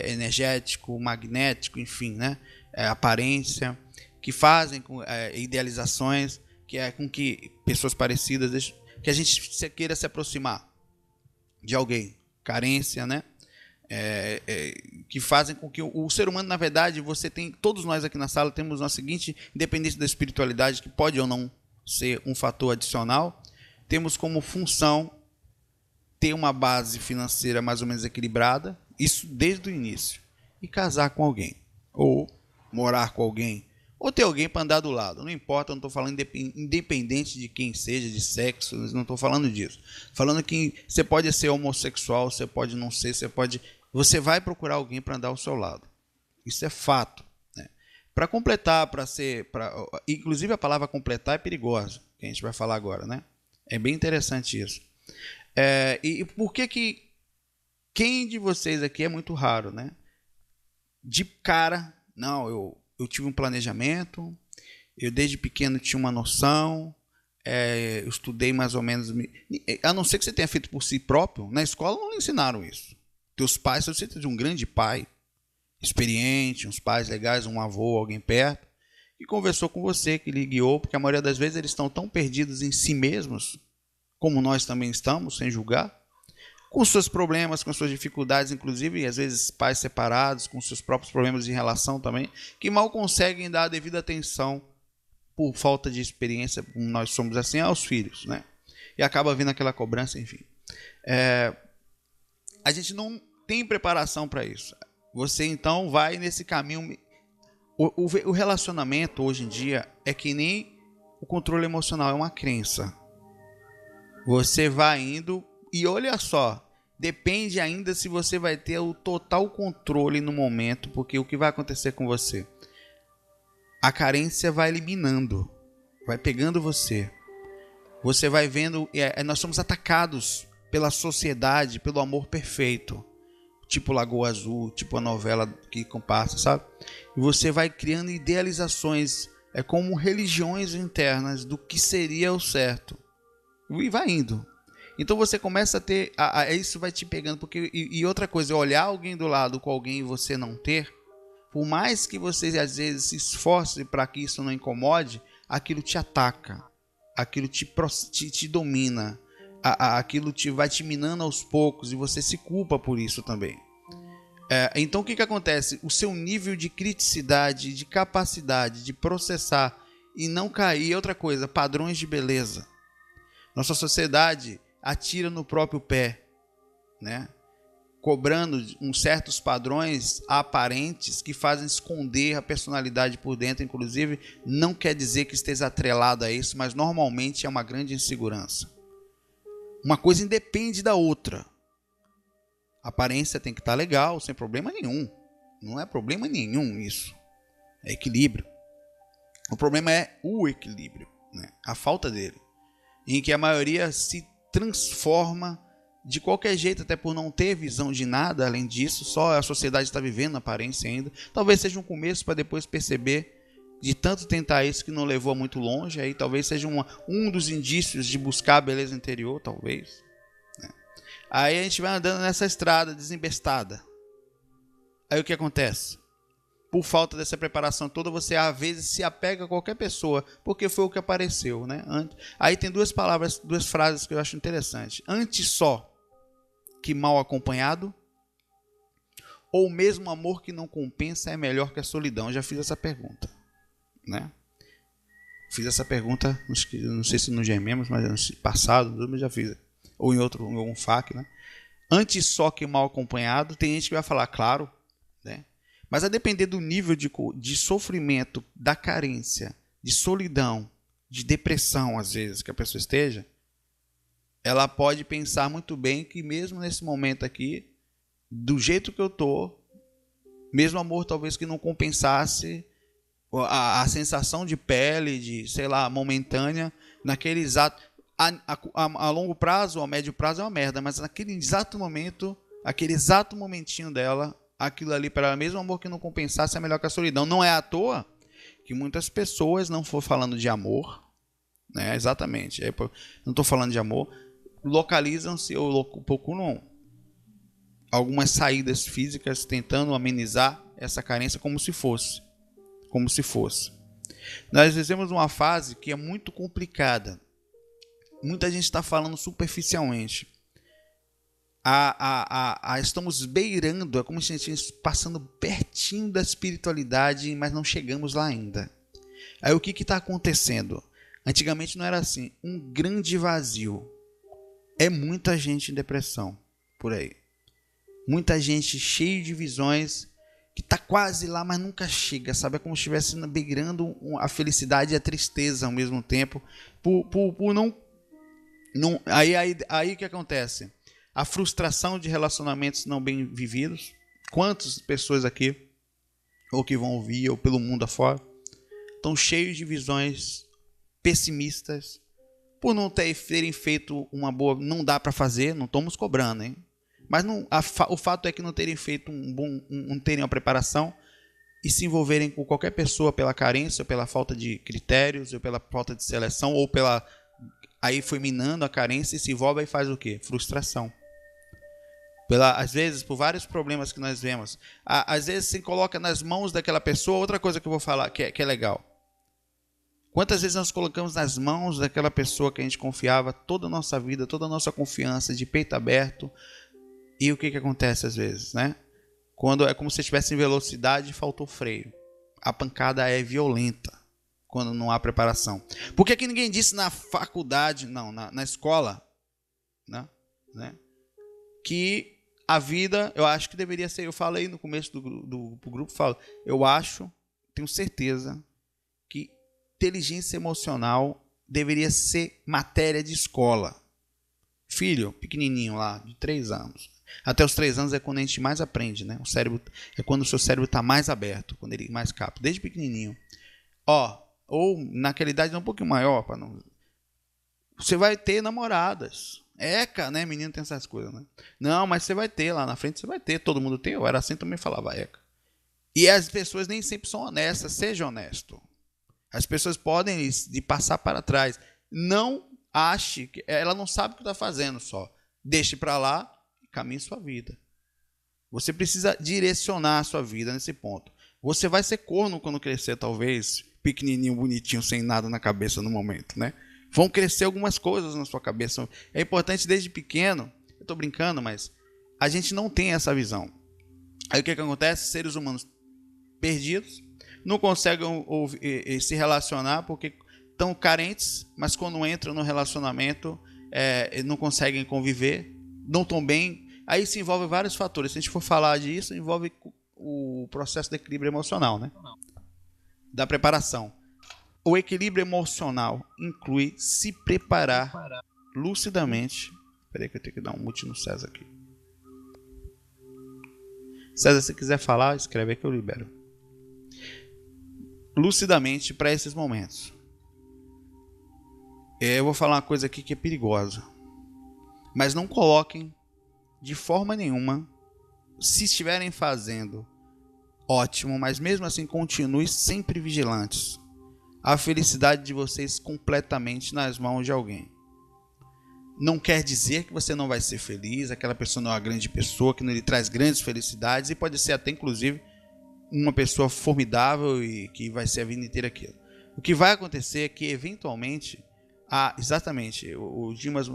[SPEAKER 1] energético, magnético, enfim, né? Aparência, que fazem com idealizações, que é com que pessoas parecidas, que a gente queira se aproximar de alguém, carência, né? Que fazem com que o ser humano, na verdade, todos nós aqui na sala temos uma seguinte, independente da espiritualidade, que pode ou não ser um fator adicional, temos como função ter uma base financeira mais ou menos equilibrada, isso desde o início, e casar com alguém, ou morar com alguém, ou ter alguém para andar do lado. Não importa, eu não estou falando independente de quem seja, de sexo, não estou falando disso. Falando que você pode ser homossexual, você pode não ser, você vai procurar alguém para andar ao seu lado. Isso é fato. Né? Para completar, inclusive a palavra completar é perigosa, que a gente vai falar agora. Né? É bem interessante isso. E por que quem de vocês aqui é muito raro, né? De cara, não, eu tive um planejamento, eu desde pequeno tinha uma noção, eu estudei mais ou menos, a não ser que você tenha feito por si próprio, na escola não ensinaram isso. Teus pais, se você tem um grande pai, experiente, uns pais legais, um avô, alguém perto, que conversou com você, que lhe guiou, porque a maioria das vezes eles estão tão perdidos em si mesmos, como nós também estamos, sem julgar, com seus problemas, com suas dificuldades, inclusive, e às vezes pais separados, com seus próprios problemas de relação também, que mal conseguem dar a devida atenção por falta de experiência, como nós somos assim, aos filhos, né? E acaba vindo aquela cobrança, enfim. A gente não tem preparação para isso. Você, então, vai nesse caminho. O relacionamento, hoje em dia, é que nem o controle emocional, é uma crença. Você vai indo e olha só, depende ainda se você vai ter o total controle no momento, porque o que vai acontecer com você? A carência vai eliminando, vai pegando você. Você vai vendo, nós somos atacados pela sociedade, pelo amor perfeito. Tipo Lagoa Azul, tipo a novela que compassa, sabe? E você vai criando idealizações, como religiões internas do que seria o certo. E vai indo. Então você começa a ter, isso vai te pegando, porque e outra coisa, olhar alguém do lado com alguém e você não ter, por mais que você às vezes se esforce para que isso não incomode, aquilo te ataca, aquilo te domina, aquilo vai te minando aos poucos e você se culpa por isso também. Então o que acontece? O seu nível de criticidade, de capacidade de processar e não cair, outra coisa, padrões de beleza. Nossa sociedade atira no próprio pé, né? Cobrando uns certos padrões aparentes que fazem esconder a personalidade por dentro. Inclusive, não quer dizer que esteja atrelado a isso, mas normalmente é uma grande insegurança. Uma coisa independe da outra. A aparência tem que estar legal, sem problema nenhum. Não é problema nenhum isso. É equilíbrio. O problema é o equilíbrio, né? A falta dele. Em que a maioria se transforma de qualquer jeito, até por não ter visão de nada além disso, só a sociedade está vivendo a aparência ainda. Talvez seja um começo para depois perceber, de tanto tentar isso que não levou muito longe, aí talvez seja um dos indícios de buscar a beleza interior, talvez. Aí a gente vai andando nessa estrada desembestada. Aí o que acontece? Por falta dessa preparação toda, você às vezes se apega a qualquer pessoa, porque foi o que apareceu, né? Aí tem duas frases que eu acho interessantes. Antes só que mal acompanhado, ou mesmo amor que não compensa é melhor que a solidão. Eu já fiz essa pergunta, né? Fiz essa pergunta, não sei se no Gememos, mas no passado, eu já fiz. Ou em algum FAQ, né? Antes só que mal acompanhado, tem gente que vai falar, claro, né? Mas a depender do nível de sofrimento, da carência, de solidão, de depressão, às vezes, que a pessoa esteja, ela pode pensar muito bem que mesmo nesse momento aqui, do jeito que eu estou, mesmo amor talvez que não compensasse a sensação de pele, de, sei lá, momentânea, naquele exato... A longo prazo, a médio prazo é uma merda, mas naquele exato momento, aquele exato momentinho dela, aquilo ali para ela, mesmo amor que não compensasse, é melhor que a solidão. Não é à toa que muitas pessoas, não for falando de amor, né? Exatamente, não estou falando de amor, localizam-se ou procuram algumas saídas físicas tentando amenizar essa carência como se fosse. Nós vivemos uma fase que é muito complicada. Muita gente está falando superficialmente. Estamos beirando, é como se a gente estivesse passando pertinho da espiritualidade, mas não chegamos lá ainda. Aí o que está acontecendo? Antigamente não era assim. Um grande vazio. É muita gente em depressão por aí. Muita gente cheia de visões que está quase lá, mas nunca chega, sabe? É como se estivesse beirando a felicidade e a tristeza ao mesmo tempo. Por não... Aí o que acontece? A frustração de relacionamentos não bem vividos. Quantas pessoas aqui, ou que vão ouvir, ou pelo mundo afora, estão cheios de visões pessimistas, por não terem feito uma boa... Não dá para fazer, não estamos cobrando, hein? Mas o fato é que não terem feito não terem uma preparação e se envolverem com qualquer pessoa pela carência, ou pela falta de critérios, ou pela falta de seleção, ou pela... Aí foi minando a carência e se envolve e faz o quê? Frustração. Às vezes, por vários problemas que nós vemos. Às vezes se coloca nas mãos daquela pessoa. Outra coisa que eu vou falar que é legal. Quantas vezes nós colocamos nas mãos daquela pessoa que a gente confiava toda a nossa vida, toda a nossa confiança, de peito aberto, e o que acontece às vezes, né? Quando é como se estivesse em velocidade e faltou freio. A pancada é violenta quando não há preparação. Por que ninguém disse na faculdade, não, na escola, né? Que a vida, eu acho que deveria ser, eu falei no começo do grupo, eu acho, tenho certeza, que inteligência emocional deveria ser matéria de escola. Filho, pequenininho lá, de 3 anos. Até os 3 anos é quando a gente mais aprende, né? O cérebro, é quando o seu cérebro está mais aberto, quando ele mais capta. Desde pequenininho. Ou naquela idade um pouquinho maior, para não... Você vai ter namoradas. Eca, né? Menino tem essas coisas, né? Não, mas você vai ter lá na frente, você vai ter. Todo mundo tem. Eu era assim, também falava eca. E as pessoas nem sempre são honestas. Seja honesto. As pessoas podem de passar para trás. Não ache que ela não sabe o que está fazendo só. Deixe para lá e caminhe sua vida. Você precisa direcionar a sua vida nesse ponto. Você vai ser corno quando crescer, talvez, pequenininho, bonitinho, sem nada na cabeça no momento, né? Vão crescer algumas coisas na sua cabeça. É importante desde pequeno, eu estou brincando, mas a gente não tem essa visão. Aí o que acontece? Seres humanos perdidos, não conseguem se relacionar porque estão carentes, mas quando entram no relacionamento, não conseguem conviver, não estão bem. Aí se envolve vários fatores. Se a gente for falar disso, envolve o processo de equilíbrio emocional, né? Da preparação. O equilíbrio emocional inclui se preparar lucidamente. Espera aí que eu tenho que dar um mute no César aqui. César, se quiser falar, escreve aí que eu libero. Lucidamente para esses momentos. Eu vou falar uma coisa aqui que é perigosa. Mas não coloquem de forma nenhuma. Se estiverem fazendo, ótimo, mas mesmo assim continue sempre vigilantes. A felicidade de vocês completamente nas mãos de alguém. Não quer dizer que você não vai ser feliz, aquela pessoa não é uma grande pessoa, que não lhe traz grandes felicidades, e pode ser até inclusive uma pessoa formidável e que vai ser a vida inteira aquilo. O que vai acontecer é que eventualmente, exatamente, o Dimas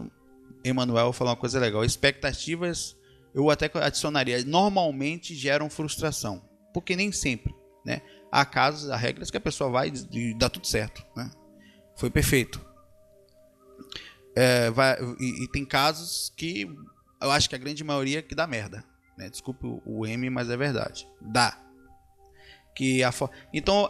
[SPEAKER 1] Emanuel falou uma coisa legal, expectativas, eu até adicionaria, normalmente geram frustração, porque nem sempre, né? Há casos, há regras que a pessoa vai e dá tudo certo, né? Foi perfeito. E tem casos que eu acho que a grande maioria que dá merda, né? Desculpe o M, mas é verdade. Dá. Então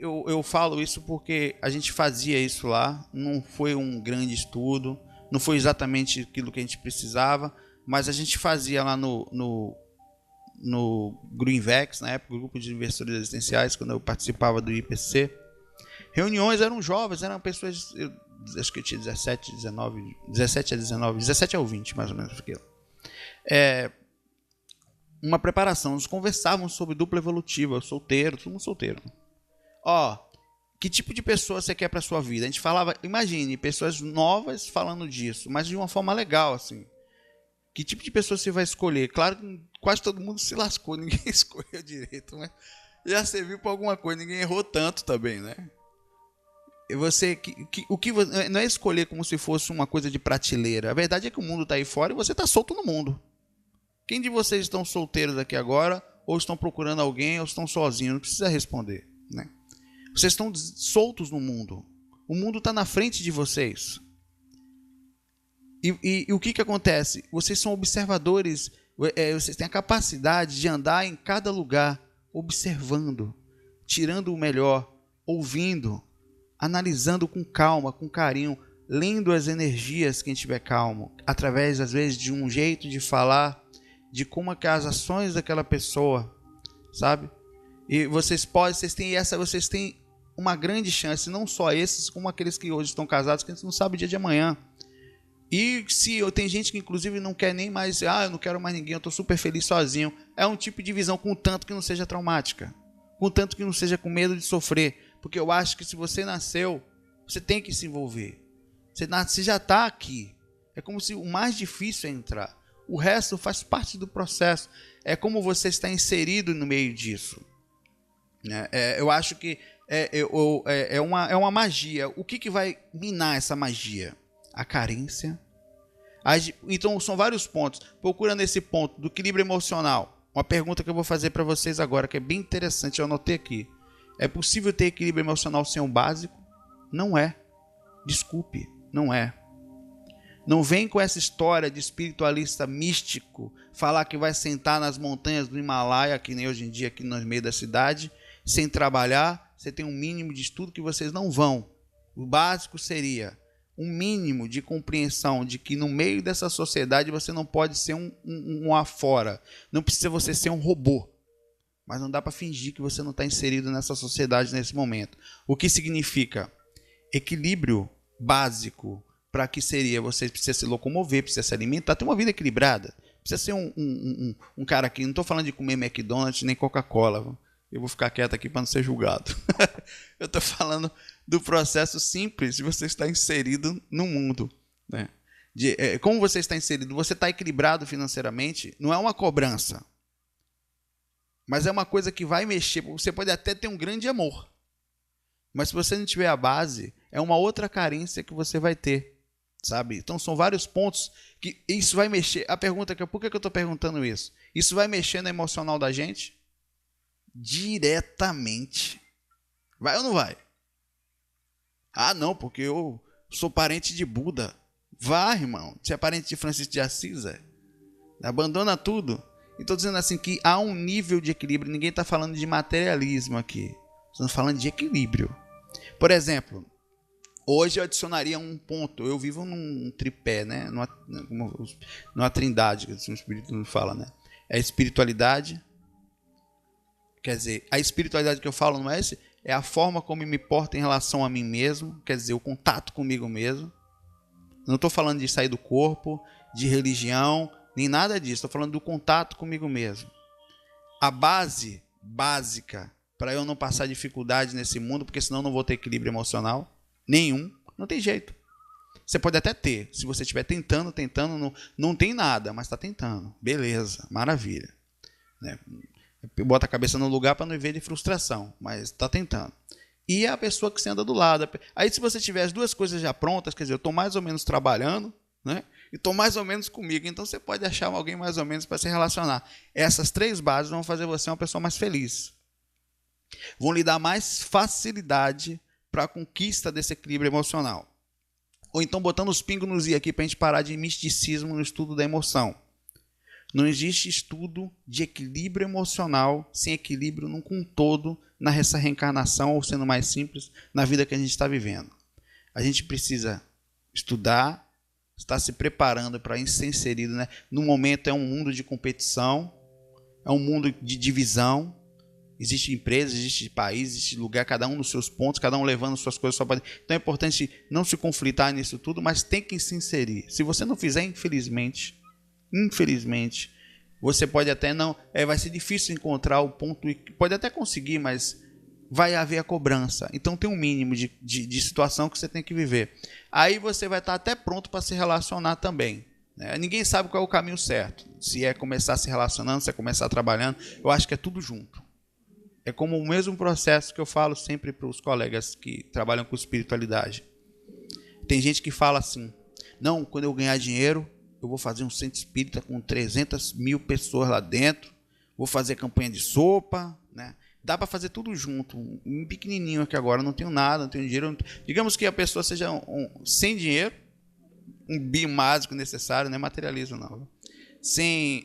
[SPEAKER 1] eu falo isso porque a gente fazia isso lá. Não foi um grande estudo, não foi exatamente aquilo que a gente precisava, mas a gente fazia lá no Greenvex, na época, o grupo de investidores existenciais, quando eu participava do IPC. Reuniões eram jovens, eram pessoas, acho que eu tinha 17 a 19, 17 ao 20 mais ou menos. Uma preparação, nós conversávamos sobre dupla evolutiva, solteiro, todo mundo solteiro. Que tipo de pessoa você quer para sua vida? A gente falava, imagine, pessoas novas falando disso, mas de uma forma legal, assim. Que tipo de pessoa você vai escolher? Claro que quase todo mundo se lascou, ninguém escolheu direito, né? Já serviu para alguma coisa, ninguém errou tanto também, né? Não é escolher como se fosse uma coisa de prateleira. A verdade é que o mundo está aí fora e você está solto no mundo. Quem de vocês estão solteiros aqui agora, ou estão procurando alguém, ou estão sozinhos? Não precisa responder, né? Vocês estão soltos no mundo. O mundo está na frente de vocês. E o que acontece? Vocês são observadores, vocês têm a capacidade de andar em cada lugar, observando, tirando o melhor, ouvindo, analisando com calma, com carinho, lendo as energias quem estiver calmo, através, às vezes, de um jeito de falar, de como é que as ações daquela pessoa, sabe? E vocês têm uma grande chance, não só esses, como aqueles que hoje estão casados, que a gente não sabe o dia de amanhã. E tem gente que inclusive não quer nem mais, eu não quero mais ninguém, eu estou super feliz sozinho. É um tipo de visão, contanto que não seja traumática, contanto que não seja com medo de sofrer. Porque eu acho que se você nasceu, você tem que se envolver. Você já está aqui. É como se o mais difícil é entrar. O resto faz parte do processo. É como você está inserido no meio disso. Eu acho que é uma magia. O que vai minar essa magia? A carência. Então são vários pontos. Procurando esse ponto do equilíbrio emocional. Uma pergunta que eu vou fazer para vocês agora, que é bem interessante, eu anotei aqui. É possível ter equilíbrio emocional sem o básico? Não é. Desculpe, não é. Não vem com essa história de espiritualista místico, falar que vai sentar nas montanhas do Himalaia, que nem hoje em dia aqui no meio da cidade, sem trabalhar. Você tem um mínimo de estudo que vocês não vão. O básico seria um mínimo de compreensão de que no meio dessa sociedade você não pode ser um afora. Não precisa você ser um robô. Mas não dá para fingir que você não está inserido nessa sociedade nesse momento. O que significa? Equilíbrio básico. Para que seria? Você precisa se locomover, precisa se alimentar, ter uma vida equilibrada. Precisa ser um cara que... Não estou falando de comer McDonald's nem Coca-Cola. Eu vou ficar quieto aqui para não ser julgado. Eu estou falando do processo simples de você estar inserido no mundo. Né? Como você está inserido? Você está equilibrado financeiramente? Não é uma cobrança. Mas é uma coisa que vai mexer. Você pode até ter um grande amor. Mas se você não tiver a base, é uma outra carência que você vai ter. Sabe? Então são vários pontos que isso vai mexer. A pergunta é por que eu estou perguntando isso? Isso vai mexer no emocional da gente? Diretamente. Vai ou não vai? Ah, não, porque eu sou parente de Buda. Vai, irmão. Você é parente de Francisco de Assis, abandona tudo. E estou dizendo assim que há um nível de equilíbrio. Ninguém está falando de materialismo aqui. Estamos falando de equilíbrio. Por exemplo, hoje eu adicionaria um ponto. Eu vivo num tripé, né? Numa trindade, que o Espírito nos fala, né? É a espiritualidade. Quer dizer, a espiritualidade que eu falo não é esse, é a forma como eu me porto em relação a mim mesmo. Quer dizer, o contato comigo mesmo. Não estou falando de sair do corpo, de religião, nem nada disso. Estou falando do contato comigo mesmo. A base básica para eu não passar dificuldade nesse mundo, porque senão eu não vou ter equilíbrio emocional nenhum, não tem jeito. Você pode até ter, se você estiver tentando, não tem nada, mas está tentando. Beleza, maravilha. Né? Bota a cabeça no lugar para não viver de frustração, mas está tentando. E a pessoa que você anda do lado. Aí se você tiver as duas coisas já prontas, quer dizer, eu estou mais ou menos trabalhando, né? E estou mais ou menos comigo, então você pode achar alguém mais ou menos para se relacionar. Essas três bases vão fazer você uma pessoa mais feliz. Vão lhe dar mais facilidade para a conquista desse equilíbrio emocional. Ou então botando os pingos nos i aqui para a gente parar de misticismo no estudo da emoção. Não existe estudo de equilíbrio emocional sem equilíbrio num com todo nessa reencarnação, ou sendo mais simples, na vida que a gente está vivendo. A gente precisa estudar, estar se preparando para ser inserido. Né? No momento é um mundo de competição, é um mundo de divisão. Existe empresa, existe país, existe lugar, cada um nos seus pontos, cada um levando suas coisas. Então é importante não se conflitar nisso tudo, mas tem que se inserir. Se você não fizer, infelizmente, você pode até não... vai ser difícil encontrar o ponto... Pode até conseguir, mas vai haver a cobrança. Então tem um mínimo de situação que você tem que viver. Aí você vai estar até pronto para se relacionar também. Né? Ninguém sabe qual é o caminho certo. Se é começar se relacionando, se é começar trabalhando. Eu acho que é tudo junto. É como o mesmo processo que eu falo sempre para os colegas que trabalham com espiritualidade. Tem gente que fala assim, não, quando eu ganhar dinheiro, eu vou fazer um centro espírita com 300 mil pessoas lá dentro, vou fazer campanha de sopa, né? Dá para fazer tudo junto, um pequenininho aqui agora, não tenho nada, não tenho dinheiro. Digamos que a pessoa seja sem dinheiro, um básico necessário, não é materialismo não. Sem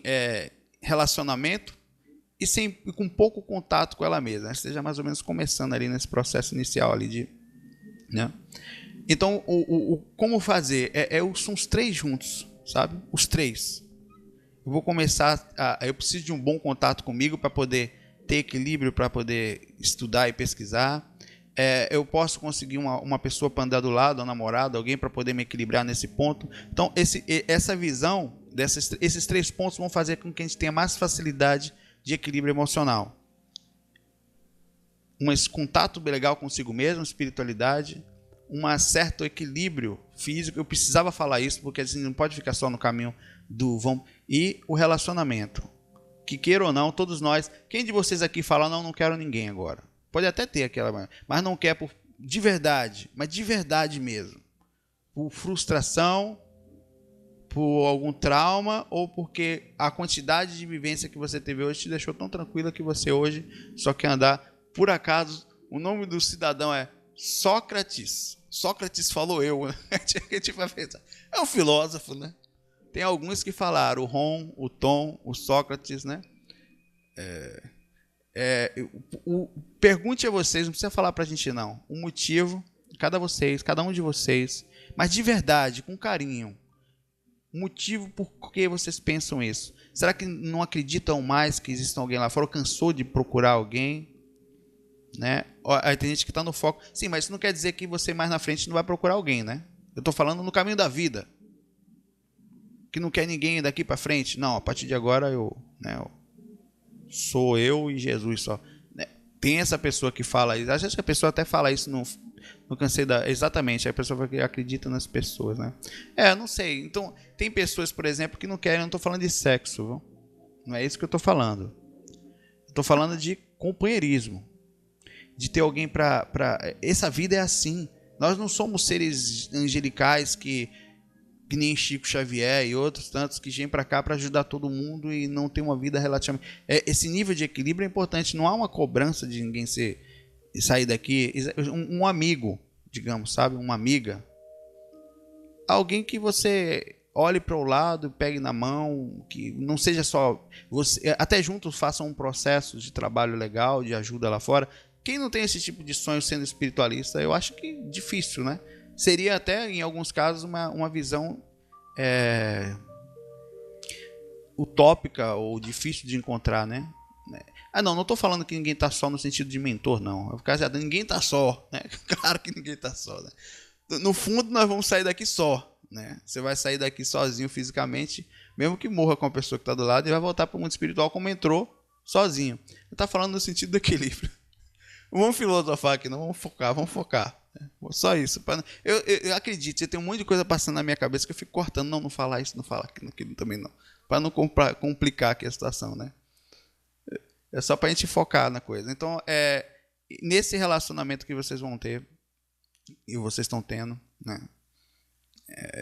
[SPEAKER 1] relacionamento, e com pouco contato com ela mesma, né? Esteja mais ou menos começando ali nesse processo inicial ali de, né? Então, como fazer? São os três juntos, sabe? Os três. Eu vou começar, eu preciso de um bom contato comigo para poder ter equilíbrio, para poder estudar e pesquisar. Eu posso conseguir uma pessoa para andar do lado, um namorado, alguém para poder me equilibrar nesse ponto. Então, essa visão, esses três pontos vão fazer com que a gente tenha mais facilidade de equilíbrio emocional. Um contato legal consigo mesmo, espiritualidade, um certo equilíbrio físico. Eu precisava falar isso, porque assim, não pode ficar só no caminho do vamos. E o relacionamento. Que queira ou não, todos nós. Quem de vocês aqui fala, não quero ninguém agora? Pode até ter aquela, mas não quer de verdade, mas de verdade mesmo. Por frustração, por algum trauma ou porque a quantidade de vivência que você teve hoje te deixou tão tranquila que você hoje só quer andar. Por acaso, o nome do cidadão é Sócrates. Sócrates falou eu, né? É um filósofo, né? Tem alguns que falaram, o Ron, o Tom, o Sócrates, né? Pergunte a vocês, não precisa falar pra gente não, o motivo, cada um de vocês, mas de verdade, com carinho, motivo por que vocês pensam isso. Será que não acreditam mais que existe alguém lá fora? Ou cansou de procurar alguém? Né? Aí tem gente que está no foco. Sim, mas isso não quer dizer que você mais na frente não vai procurar alguém, né? Eu estou falando no caminho da vida. Que não quer ninguém daqui para frente. Não, a partir de agora sou eu e Jesus só. Tem essa pessoa que fala isso. Às vezes a pessoa até fala isso no cansei da... Exatamente, a pessoa acredita nas pessoas, né? Não sei. Então, tem pessoas, por exemplo, que não querem... Não estou falando de sexo, viu? Não é isso que eu estou falando. Estou falando de companheirismo. De ter alguém para... Essa vida é assim. Nós não somos seres angelicais que nem Chico Xavier e outros tantos que vêm para cá para ajudar todo mundo e não tem uma vida relativamente... Esse nível de equilíbrio é importante. Não há uma cobrança de ninguém sair daqui. Um amigo, digamos, sabe? Uma amiga. Alguém que você olhe para o lado, pegue na mão, que não seja só... até juntos façam um processo de trabalho legal, de ajuda lá fora. Quem não tem esse tipo de sonho sendo espiritualista, eu acho que difícil, né? Seria até, em alguns casos, uma visão utópica ou difícil de encontrar, né? Não estou falando que ninguém está só no sentido de mentor, não. Ninguém está só, né? Claro que ninguém está só, né? No fundo, nós vamos sair daqui só, né? Você vai sair daqui sozinho fisicamente, mesmo que morra com a pessoa que está do lado, e vai voltar para o mundo espiritual como entrou, sozinho. Eu estou falando no sentido do equilíbrio. Vamos filosofar aqui, não vamos focar. Só isso. Eu acredito, tem um monte de coisa passando na minha cabeça que eu fico cortando. Não falar isso, não falar aquilo também não. Para não complicar aqui a situação, né? É só para a gente focar na coisa. Então, nesse relacionamento que vocês vão ter, e vocês estão tendo, né?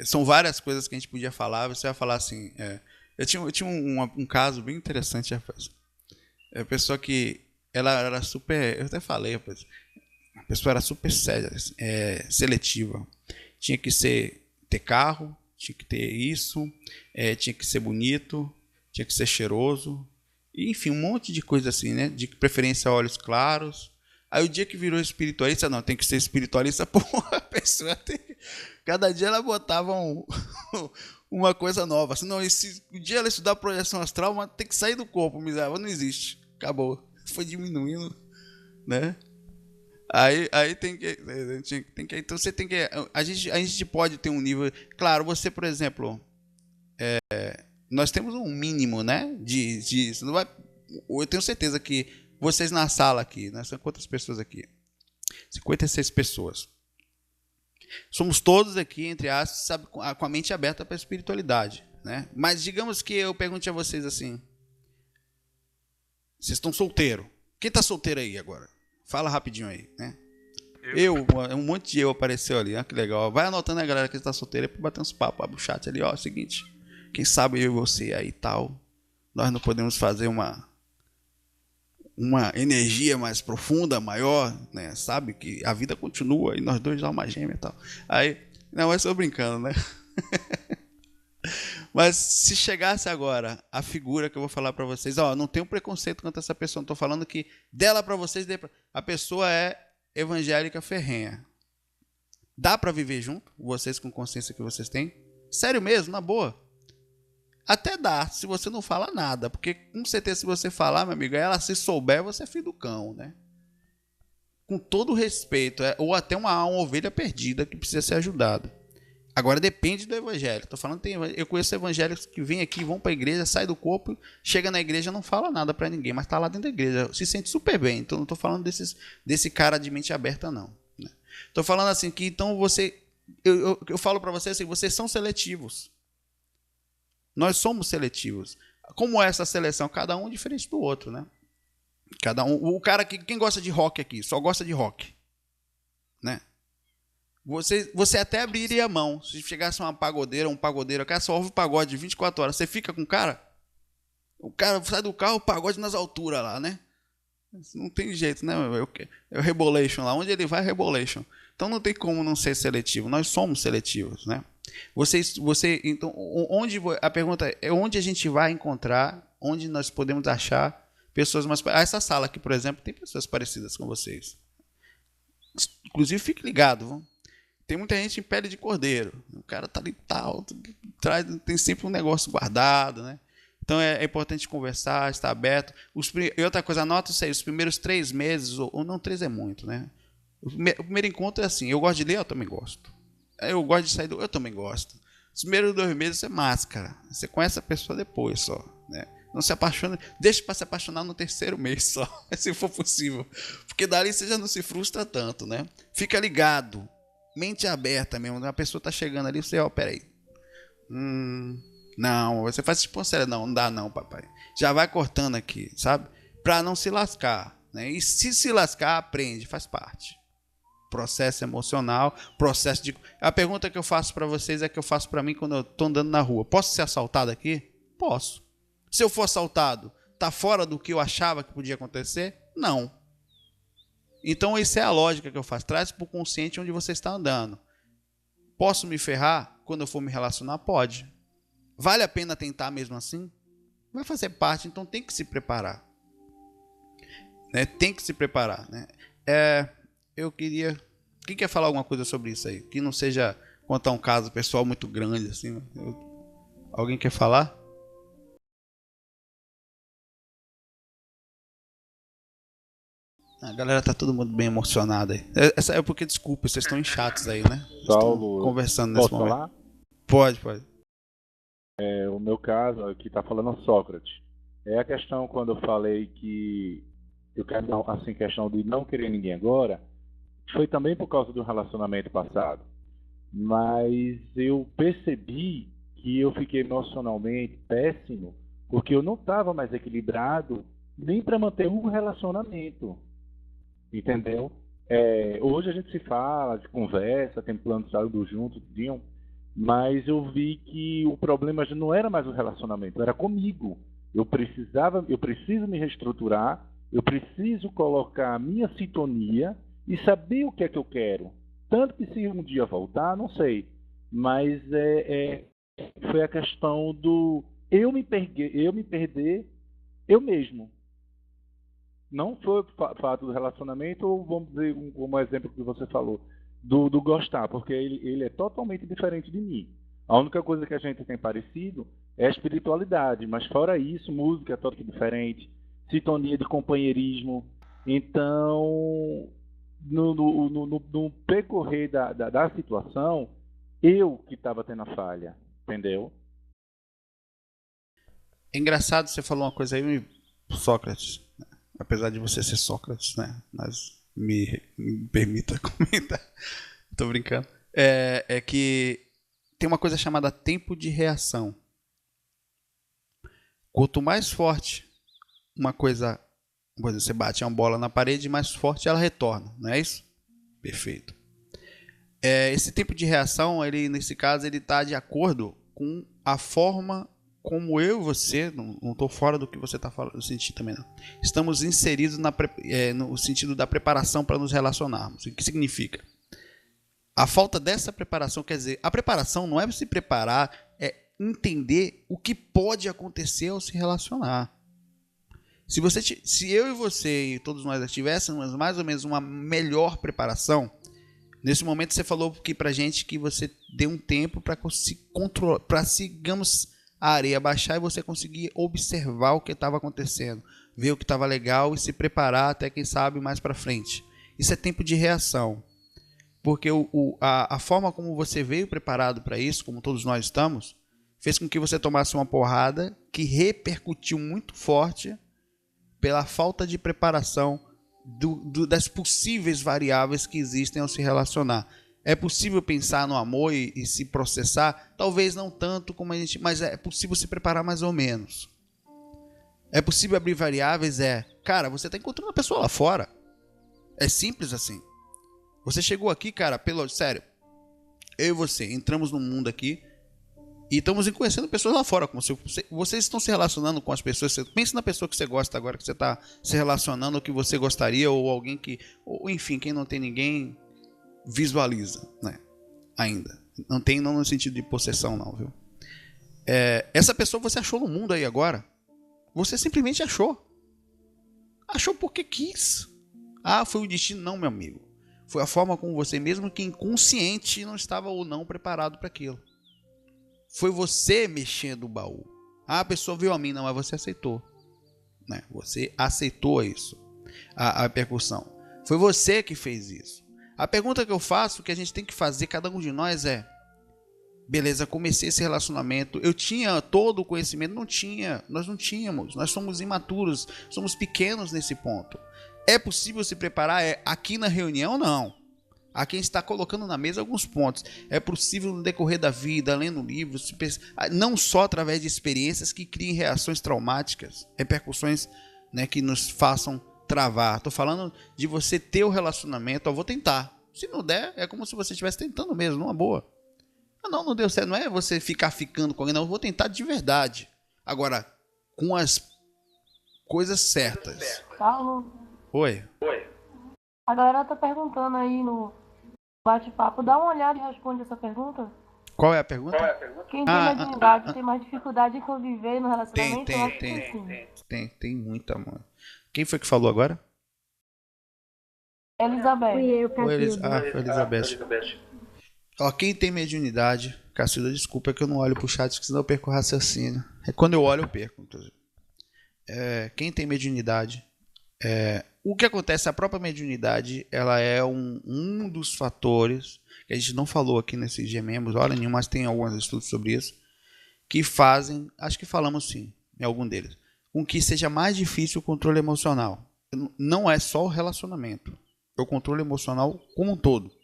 [SPEAKER 1] São várias coisas que a gente podia falar. Você vai falar assim... Eu tinha um caso bem interessante, rapaz. A pessoa que... Ela era super... Eu até falei, rapaz. A pessoa era super seletiva. Tinha que ter carro, tinha que ter isso, tinha que ser bonito, tinha que ser cheiroso. Enfim, um monte de coisa assim, né? De preferência olhos claros. Aí o dia que virou espiritualista, não, tem que ser espiritualista, porra, a pessoa tem... Cada dia ela botava uma coisa nova. Assim, não, o dia ela estudar projeção astral, mas tem que sair do corpo, miserável, não existe. Acabou. Foi diminuindo, né? Aí tem que... Então você tem que... A gente pode ter um nível... Claro, você, por exemplo... nós temos um mínimo, né? Não vai, eu tenho certeza que vocês na sala aqui, né? São quantas pessoas aqui? 56 pessoas. Somos todos aqui, entre aspas, sabe, com a mente aberta para a espiritualidade, né? Mas digamos que eu pergunte a vocês assim... Vocês estão solteiros. Quem está solteiro aí agora? Fala rapidinho aí, né? Um monte de eu apareceu ali, ó, que legal. Vai anotando a galera que está solteira para bater uns papos, abre o chat ali, ó, é o seguinte... Quem sabe eu e você aí e tal, nós não podemos fazer uma energia mais profunda, maior, né? Sabe? Que a vida continua e nós dois alma gêmea e tal. Aí, não, eu estou brincando, né? Mas se chegasse agora a figura que eu vou falar para vocês, não tem um preconceito contra essa pessoa, não estou falando que dela para vocês, a pessoa é evangélica ferrenha. Dá para viver junto, vocês com consciência que vocês têm? Sério mesmo, na boa. Até dá, se você não fala nada. Porque, com certeza, se você falar, meu amigo, ela se souber, você é filho do cão, né? Com todo respeito. Ou até uma ovelha perdida que precisa ser ajudada. Agora, depende do evangelho. Tô falando, eu conheço evangélicos que vêm aqui, vão para a igreja, saem do corpo, chega na igreja, não fala nada para ninguém, mas tá lá dentro da igreja, se sente super bem. Então, não tô falando desse cara de mente aberta, não. Né? Tô falando assim que, então, eu falo para vocês assim, vocês são seletivos. Nós somos seletivos. Como é essa seleção? Cada um diferente do outro, né? Cada um, o cara que quem gosta de rock aqui, só gosta de rock, né? Você até abriria a mão se chegasse uma pagodeira, um pagodeiro, cara só ouve pagode 24 horas, você fica com o cara? O cara sai do carro, o pagode nas alturas lá, né? Não tem jeito, né? É o Rebolation lá, onde ele vai, Rebolation. Então não tem como não ser seletivo. Nós somos seletivos, né? Então, a pergunta é onde a gente vai encontrar, onde nós podemos achar pessoas mais... Essa sala aqui, por exemplo, tem pessoas parecidas com vocês. Inclusive, fique ligado, viu? Tem muita gente em pele de cordeiro. O cara tá ali, tal, tem sempre um negócio guardado, né? Então é importante conversar, estar aberto. E outra coisa, anota isso aí, os primeiros 3 meses, ou não, 3 é muito, né? O primeiro encontro é assim, eu gosto de ler, eu também gosto. Eu gosto de sair eu também gosto. Os primeiros 2 meses é máscara. Você conhece a pessoa depois só, né? Não se apaixona, deixe para se apaixonar no 3º mês só, se for possível. Porque dali você já não se frustra tanto, né? Fica ligado, mente aberta mesmo. A pessoa tá chegando ali, você, peraí. Não, você faz tipo, sério, não dá não, papai. Já vai cortando aqui, sabe? Pra não se lascar, né? E se lascar, aprende, faz parte. Processo emocional, processo de... A pergunta que eu faço pra vocês é que eu faço pra mim quando eu tô andando na rua. Posso ser assaltado aqui? Posso. Se eu for assaltado, tá fora do que eu achava que podia acontecer? Não. Então, isso é a lógica que eu faço. Traz pro consciente onde você está andando. Posso me ferrar quando eu for me relacionar? Pode. Vale a pena tentar mesmo assim? Vai fazer parte, então tem que se preparar. Né? Tem que se preparar. Né? Eu queria... Quem quer falar alguma coisa sobre isso aí? Que não seja contar um caso pessoal muito grande assim. Alguém quer falar? A galera tá todo mundo bem emocionada aí. Essa é porque, desculpa, vocês estão chatos aí, né?
[SPEAKER 6] Saulo,
[SPEAKER 1] conversando nesse momento.
[SPEAKER 6] Falar?
[SPEAKER 1] Pode.
[SPEAKER 6] O meu caso, aqui tá falando Sócrates. É a questão quando eu falei que eu quero, assim, questão de não querer ninguém agora, foi também por causa do relacionamento passado. Mas eu percebi que eu fiquei emocionalmente péssimo, porque eu não estava mais equilibrado nem para manter um relacionamento. Entendeu? Hoje a gente se fala, se conversa, tem planos de algo junto, mas eu vi que o problema já não era mais o relacionamento, era comigo. Eu preciso me reestruturar, eu preciso colocar a minha sintonia e saber o que é que eu quero. Tanto que se um dia voltar, não sei. Mas foi a questão do eu me perder eu mesmo. Não foi o fato do relacionamento, ou vamos dizer, como exemplo que você falou, do gostar, porque ele é totalmente diferente de mim. A única coisa que a gente tem parecido é a espiritualidade, mas fora isso, música é totalmente diferente, sintonia de companheirismo. Então, no percorrer da situação, eu que estava tendo a falha, entendeu?
[SPEAKER 1] É engraçado, você falou uma coisa aí, Sócrates. Apesar de você ser Sócrates, né? Mas me permita comentar. Tô brincando. É que tem uma coisa chamada tempo de reação. Quanto mais forte uma coisa, por exemplo, você bate uma bola na parede, mais forte ela retorna, não é isso? Perfeito. Esse tempo de reação, nesse caso, ele está de acordo com a forma como eu e você, não estou fora do que você está falando, no sentido também não. Estamos inseridos no sentido da preparação para nos relacionarmos. O que significa? A falta dessa preparação, quer dizer, a preparação não é se preparar, é entender o que pode acontecer ao se relacionar. Se eu e você e todos nós tivéssemos mais ou menos uma melhor preparação, nesse momento você falou aqui pra gente que você deu um tempo para se controlar, para, digamos, a areia baixar e você conseguir observar o que estava acontecendo, ver o que estava legal e se preparar até, quem sabe, mais para frente. Isso é tempo de reação. Porque a forma como você veio preparado para isso, como todos nós estamos, fez com que você tomasse uma porrada que repercutiu muito forte pela falta de preparação das possíveis variáveis que existem ao se relacionar. É possível pensar no amor e se processar? Talvez não tanto como a gente... Mas é possível se preparar mais ou menos. É possível abrir variáveis? Cara, você tá encontrando a pessoa lá fora. É simples assim. Você chegou aqui, cara, sério. Eu e você entramos no mundo aqui e estamos conhecendo pessoas lá fora. Como se vocês estão se relacionando com as pessoas. Pense na pessoa que você gosta agora, que você está se relacionando, ou que você gostaria, ou alguém que... Ou, enfim, quem não tem ninguém, visualiza, né? Ainda. Não tem não no sentido de possessão, não, viu? Essa pessoa você achou no mundo aí agora. Você simplesmente achou. Achou porque quis. Ah, foi o destino? Não, meu amigo. Foi a forma como você, mesmo que inconsciente, não estava ou não preparado para aquilo. Foi você mexendo o baú. Ah, a pessoa viu a mim, não, mas você aceitou. Né? Você aceitou isso. A percussão. Foi você que fez isso. A pergunta que eu faço, que a gente tem que fazer, cada um de nós beleza, comecei esse relacionamento, eu tinha todo o conhecimento? Não tinha, nós não tínhamos, nós somos imaturos, somos pequenos nesse ponto. É possível se preparar? Aqui na reunião, não. Aqui a gente está colocando na mesa alguns pontos. É possível no decorrer da vida, lendo livros, não só através de experiências que criem reações traumáticas, repercussões, né, que nos façam travar. Estou falando de você ter o relacionamento. Eu vou tentar. Se não der, é como se você estivesse tentando mesmo, numa boa. Não deu certo. Não é você ficar ficando com alguém, não. Eu vou tentar de verdade. Agora, com as coisas certas.
[SPEAKER 7] Paulo.
[SPEAKER 1] Oi.
[SPEAKER 7] A galera tá perguntando aí no bate-papo. Dá uma olhada e responde essa pergunta.
[SPEAKER 1] Qual é a pergunta?
[SPEAKER 7] Quem tem mediunidade tem mais dificuldade em conviver no relacionamento?
[SPEAKER 1] Tem muita, mano. Quem foi que falou agora?
[SPEAKER 7] Elizabeth.
[SPEAKER 8] Fui eu,
[SPEAKER 1] Foi
[SPEAKER 8] Cacilda.
[SPEAKER 1] Elizabeth. Ó, quem tem mediunidade, Cacilda, desculpa que eu não olho pro chat, que senão eu perco o raciocínio. Quando eu olho, eu perco, inclusive. Quem tem mediunidade, o que acontece, a própria mediunidade, ela é um dos fatores, que a gente não falou aqui nesse GMMs, hora nenhuma, mas tem alguns estudos sobre isso, que fazem, acho que falamos sim, em algum deles, com que seja mais difícil o controle emocional. Não é só o relacionamento, é o controle emocional como um todo.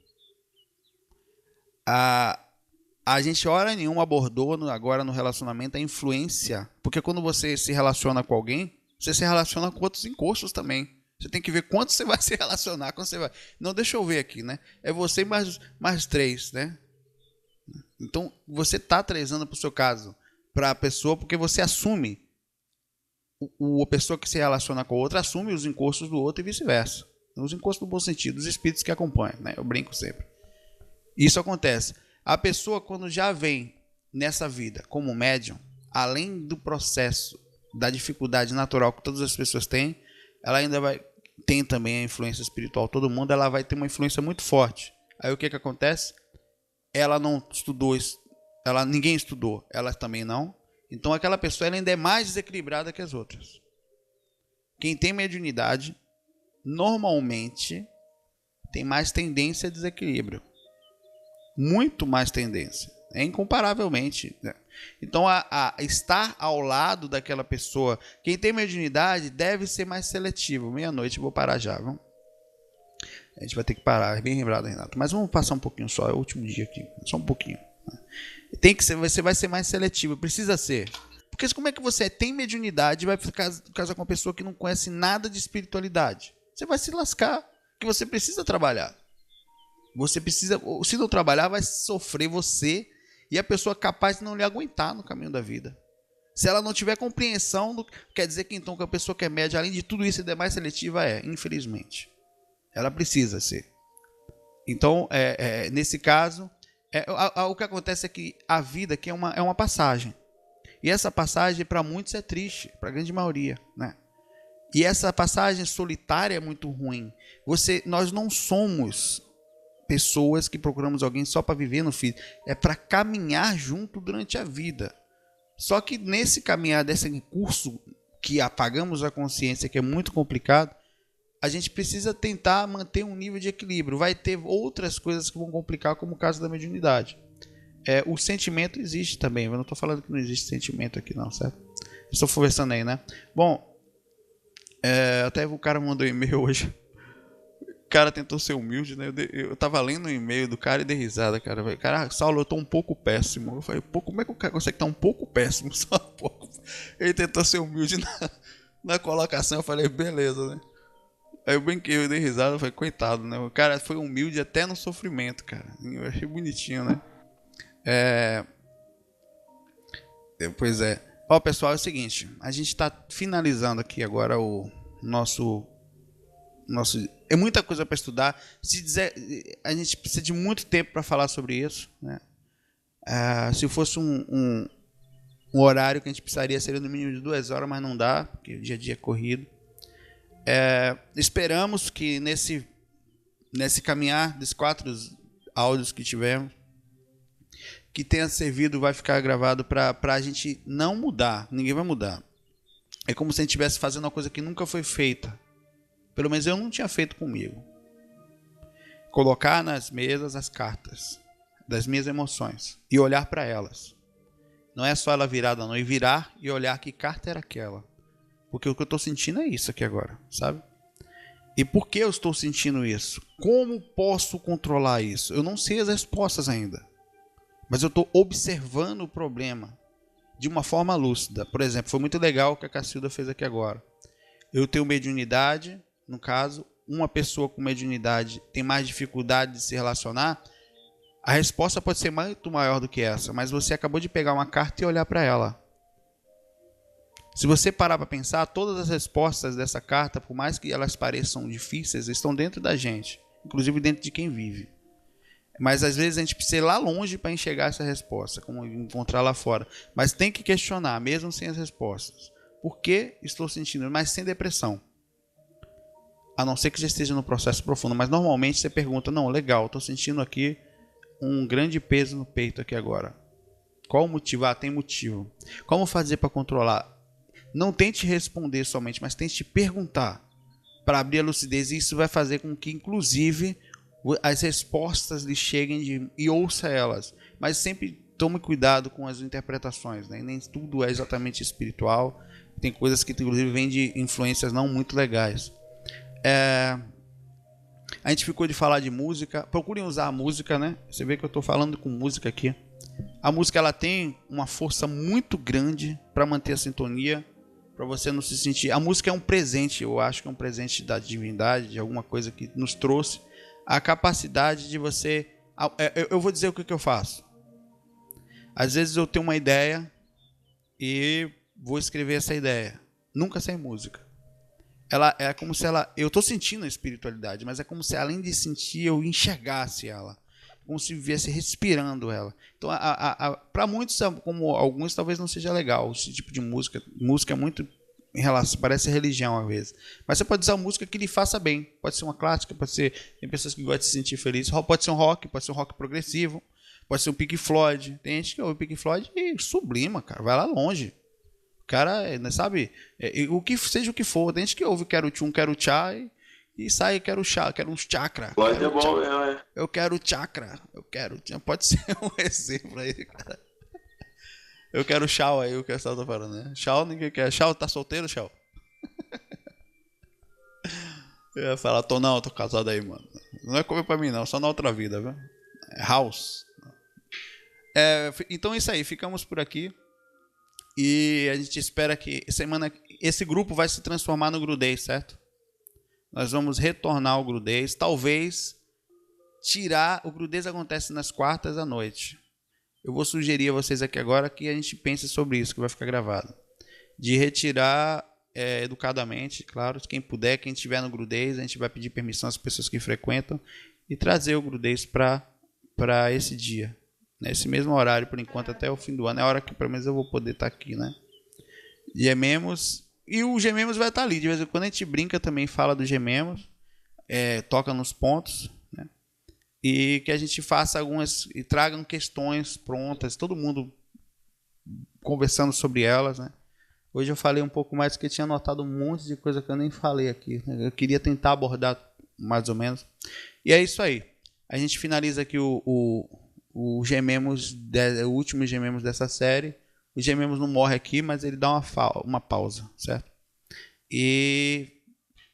[SPEAKER 1] A gente hora nenhuma abordou agora no relacionamento a influência, porque quando você se relaciona com alguém, você se relaciona com outros encostos também. Você tem que ver quanto você vai se relacionar, quando você vai... Não, deixa eu ver aqui, né? É você mais 3, né? Então, você está trazendo para o seu caso, para a pessoa, porque você assume, a pessoa que se relaciona com a outra assume os encostos do outro e vice-versa. Os encostos no bom sentido, os espíritos que acompanham, né? Eu brinco sempre. Isso acontece. A pessoa, quando já vem nessa vida como médium, além do processo da dificuldade natural que todas as pessoas têm, ela ainda tem também a influência espiritual. Todo mundo, ela vai ter uma influência muito forte. Aí o que acontece? Ela não estudou, ninguém estudou, ela também não. Então aquela pessoa ela ainda é mais desequilibrada que as outras. Quem tem mediunidade, normalmente, tem mais tendência a desequilíbrio. Muito mais tendência. Incomparavelmente. Né? Então, estar ao lado daquela pessoa, quem tem mediunidade, deve ser mais seletivo. Meia-noite, vou parar já. Vamos? A gente vai ter que parar, é bem lembrado, Renato. Mas vamos passar um pouquinho só, é o último dia aqui. Só um pouquinho. Tem que ser, você vai ser mais seletivo, precisa ser. Porque como é que você tem mediunidade e vai casar com uma pessoa que não conhece nada de espiritualidade? Você vai se lascar, que você precisa trabalhar. Você precisa, se não trabalhar, vai sofrer você e a pessoa capaz de não lhe aguentar no caminho da vida. Se ela não tiver compreensão, quer dizer que então que a pessoa que é média, além de tudo isso, é mais seletiva, infelizmente. Ela precisa ser. Então, nesse caso, o que acontece é que a vida aqui é uma passagem. E essa passagem, para muitos, é triste, para a grande maioria, né? E essa passagem solitária é muito ruim. Nós não somos pessoas que procuramos alguém só para viver no físico. É para caminhar junto durante a vida. Só que nesse caminhar, desse curso que apagamos a consciência, que é muito complicado, a gente precisa tentar manter um nível de equilíbrio. Vai ter outras coisas que vão complicar, como o caso da mediunidade. O sentimento existe também. Eu não estou falando que não existe sentimento aqui, não, certo? Estou conversando aí, né? Bom, até o cara mandou um e-mail hoje. cara tentou ser humilde, né? Eu tava lendo um e-mail do cara e dei risada, cara. Cara, Saulo, eu tô um pouco péssimo. Eu falei, pô, como é que o cara consegue estar um pouco péssimo? Só um pouco. Ele tentou ser humilde na colocação. Eu falei, beleza, né? Aí eu brinquei, eu dei risada. Eu falei, coitado, né? O cara foi humilde até no sofrimento, cara. Eu achei bonitinho, né? Pois é. Ó, pessoal, é o seguinte. A gente tá finalizando aqui agora o nosso é muita coisa para estudar. Se dizer, a gente precisa de muito tempo para falar sobre isso, né? Se fosse um horário que a gente precisaria, seria no mínimo de 2 horas, mas não dá, porque o dia a dia é corrido. Esperamos que nesse caminhar dos 4 áudios que tivemos, que tenha servido, vai ficar gravado para a gente não mudar. Ninguém vai mudar. É como se a gente estivesse fazendo uma coisa que nunca foi feita. Pelo menos eu não tinha feito comigo. Colocar nas mesas as cartas das minhas emoções e olhar para elas. Não é só ela virada, não. E virar e olhar que carta era aquela. Porque o que eu estou sentindo é isso aqui agora, sabe? E por que eu estou sentindo isso? Como posso controlar isso? Eu não sei as respostas ainda. Mas eu estou observando o problema de uma forma lúcida. Por exemplo, foi muito legal o que a Cacilda fez aqui agora. Eu tenho mediunidade, no caso, uma pessoa com mediunidade tem mais dificuldade de se relacionar. A resposta pode ser muito maior do que essa, mas você acabou de pegar uma carta e olhar para ela. Se você parar para pensar, todas as respostas dessa carta, por mais que elas pareçam difíceis, estão dentro da gente, inclusive dentro de quem vive. Mas às vezes a gente precisa ir lá longe para enxergar essa resposta, como encontrar lá fora. Mas tem que questionar, mesmo sem as respostas. Por que estou sentindo? Mas sem depressão. A não ser que já esteja no processo profundo. Mas normalmente você pergunta, não, legal, estou sentindo aqui um grande peso no peito aqui agora. Qual o motivo? Ah, tem motivo. Como fazer para controlar? Não tente responder somente, mas tente perguntar para abrir a lucidez. E isso vai fazer com que, inclusive, as respostas lhe cheguem e ouça elas. Mas sempre tome cuidado com as interpretações, né? Nem tudo é exatamente espiritual. Tem coisas que, inclusive, vêm de influências não muito legais. A gente ficou de falar de música. Procurem usar a música, né? Você vê que eu estou falando com música aqui. A música ela tem uma força muito grande para manter a sintonia, para você não se sentir... A música é um presente, eu acho que é um presente da divindade, de alguma coisa que nos trouxe a capacidade de você... Eu vou dizer o que eu faço. Às vezes eu tenho uma ideia e vou escrever essa ideia. Nunca sem música. Ela é como se ela... Eu estou sentindo a espiritualidade, mas é como se além de sentir, eu enxergasse ela. Como se viesse respirando ela. Então, para muitos, como alguns, talvez não seja legal esse tipo de música. Música é muito em relação, parece religião às vezes. Mas você pode usar música que lhe faça bem. Pode ser uma clássica, pode ser... Tem pessoas que gostam de se sentir felizes. Pode ser um rock progressivo. Pode ser um Pink Floyd. Tem gente que ouve Pink Floyd e sublima, cara. Vai lá longe. O cara, sabe? Seja o que for. Tem gente que ouve Quero Tchum, Quero Tchá e sai, quero um chakra.
[SPEAKER 3] Floyd é bom mesmo, é.
[SPEAKER 1] Eu quero chakra. Pode ser um exemplo aí, cara. Eu quero Shao aí, o que o pessoal tá falando, né? Shao ninguém quer. Shao tá solteiro, Shao? Eu ia falar, tô casado aí, mano. Não é comer pra mim, não, só na outra vida, viu? House. Então é isso aí, ficamos por aqui. E a gente espera que esse grupo vai se transformar no Grudez, certo? Nós vamos retornar ao Grudez. Talvez tirar... O Grudez acontece nas quartas à noite. Eu vou sugerir a vocês aqui agora que a gente pense sobre isso, que vai ficar gravado. De retirar educadamente, claro, quem puder, quem estiver no Grudez, a gente vai pedir permissão às pessoas que frequentam e trazer o Grudez para esse dia. Nesse mesmo horário, por enquanto, até o fim do ano. É a hora que pelo menos eu vou poder estar aqui, né? Gememos. E o Gememos vai estar ali. De vez em quando a gente brinca também, fala do Gememos. Toca nos pontos, né? E que a gente faça algumas... E tragam questões prontas. Todo mundo conversando sobre elas, né? Hoje eu falei um pouco mais, porque eu tinha anotado um monte de coisa que eu nem falei aqui, né? Eu queria tentar abordar mais ou menos. E é isso aí. A gente finaliza aqui o Gememos, o último Gememos dessa série. O Gememos não morre aqui, mas ele dá uma pausa, certo? E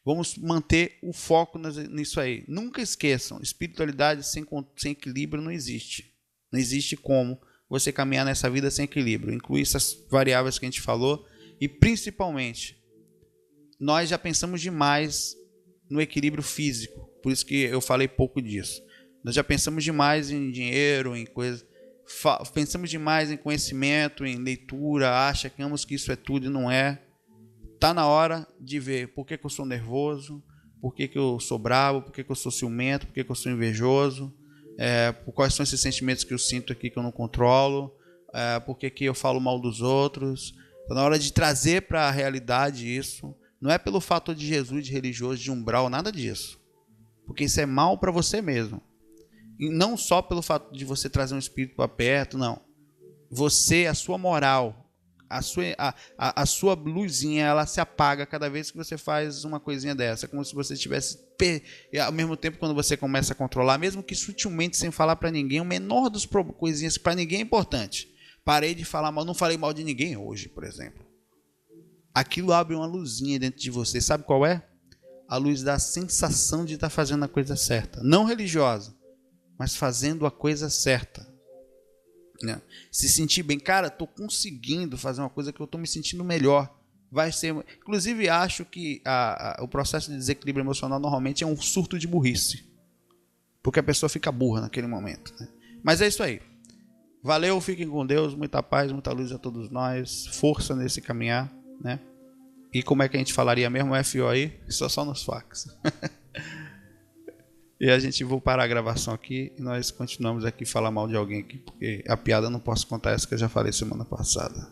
[SPEAKER 1] Vamos manter o foco nisso aí. Nunca esqueçam, espiritualidade sem equilíbrio não existe. Não existe como você caminhar nessa vida sem equilíbrio. Inclui essas variáveis que a gente falou e, principalmente, nós já pensamos demais no equilíbrio físico. Por isso que eu falei pouco disso. Nós já pensamos demais em dinheiro, em coisas. Pensamos demais em conhecimento, em leitura, achamos que isso é tudo e não é. Está na hora de ver por que eu sou nervoso, por que eu sou bravo, por que eu sou ciumento, por que eu sou invejoso, quais são esses sentimentos que eu sinto aqui que eu não controlo, por que eu falo mal dos outros. Está na hora de trazer para a realidade isso. Não é pelo fato de Jesus, de religioso, de umbral, nada disso. Porque isso é mal para você mesmo. E não só pelo fato de você trazer um espírito para perto, não. Você, a sua moral, a sua luzinha, ela se apaga cada vez que você faz uma coisinha dessa. É como se você tivesse... Ao mesmo tempo, quando você começa a controlar, mesmo que sutilmente, sem falar para ninguém, o menor dos coisinhas para ninguém é importante. Parei de falar mal, não falei mal de ninguém hoje, por exemplo. Aquilo abre uma luzinha dentro de você. Sabe qual é? A luz da sensação de estar fazendo a coisa certa. Não religiosa, mas fazendo a coisa certa. Né? Se sentir bem, cara, estou conseguindo fazer uma coisa que eu estou me sentindo melhor. Vai ser, inclusive, acho que o processo de desequilíbrio emocional normalmente é um surto de burrice, porque a pessoa fica burra naquele momento. Né? Mas é isso aí. Valeu, fiquem com Deus, muita paz, muita luz a todos nós, força nesse caminhar, né? E como é que a gente falaria mesmo, FO aí? Só nos fax. E a gente vou parar a gravação aqui e nós continuamos aqui a falar mal de alguém aqui, porque a piada eu não posso contar essa que eu já falei semana passada.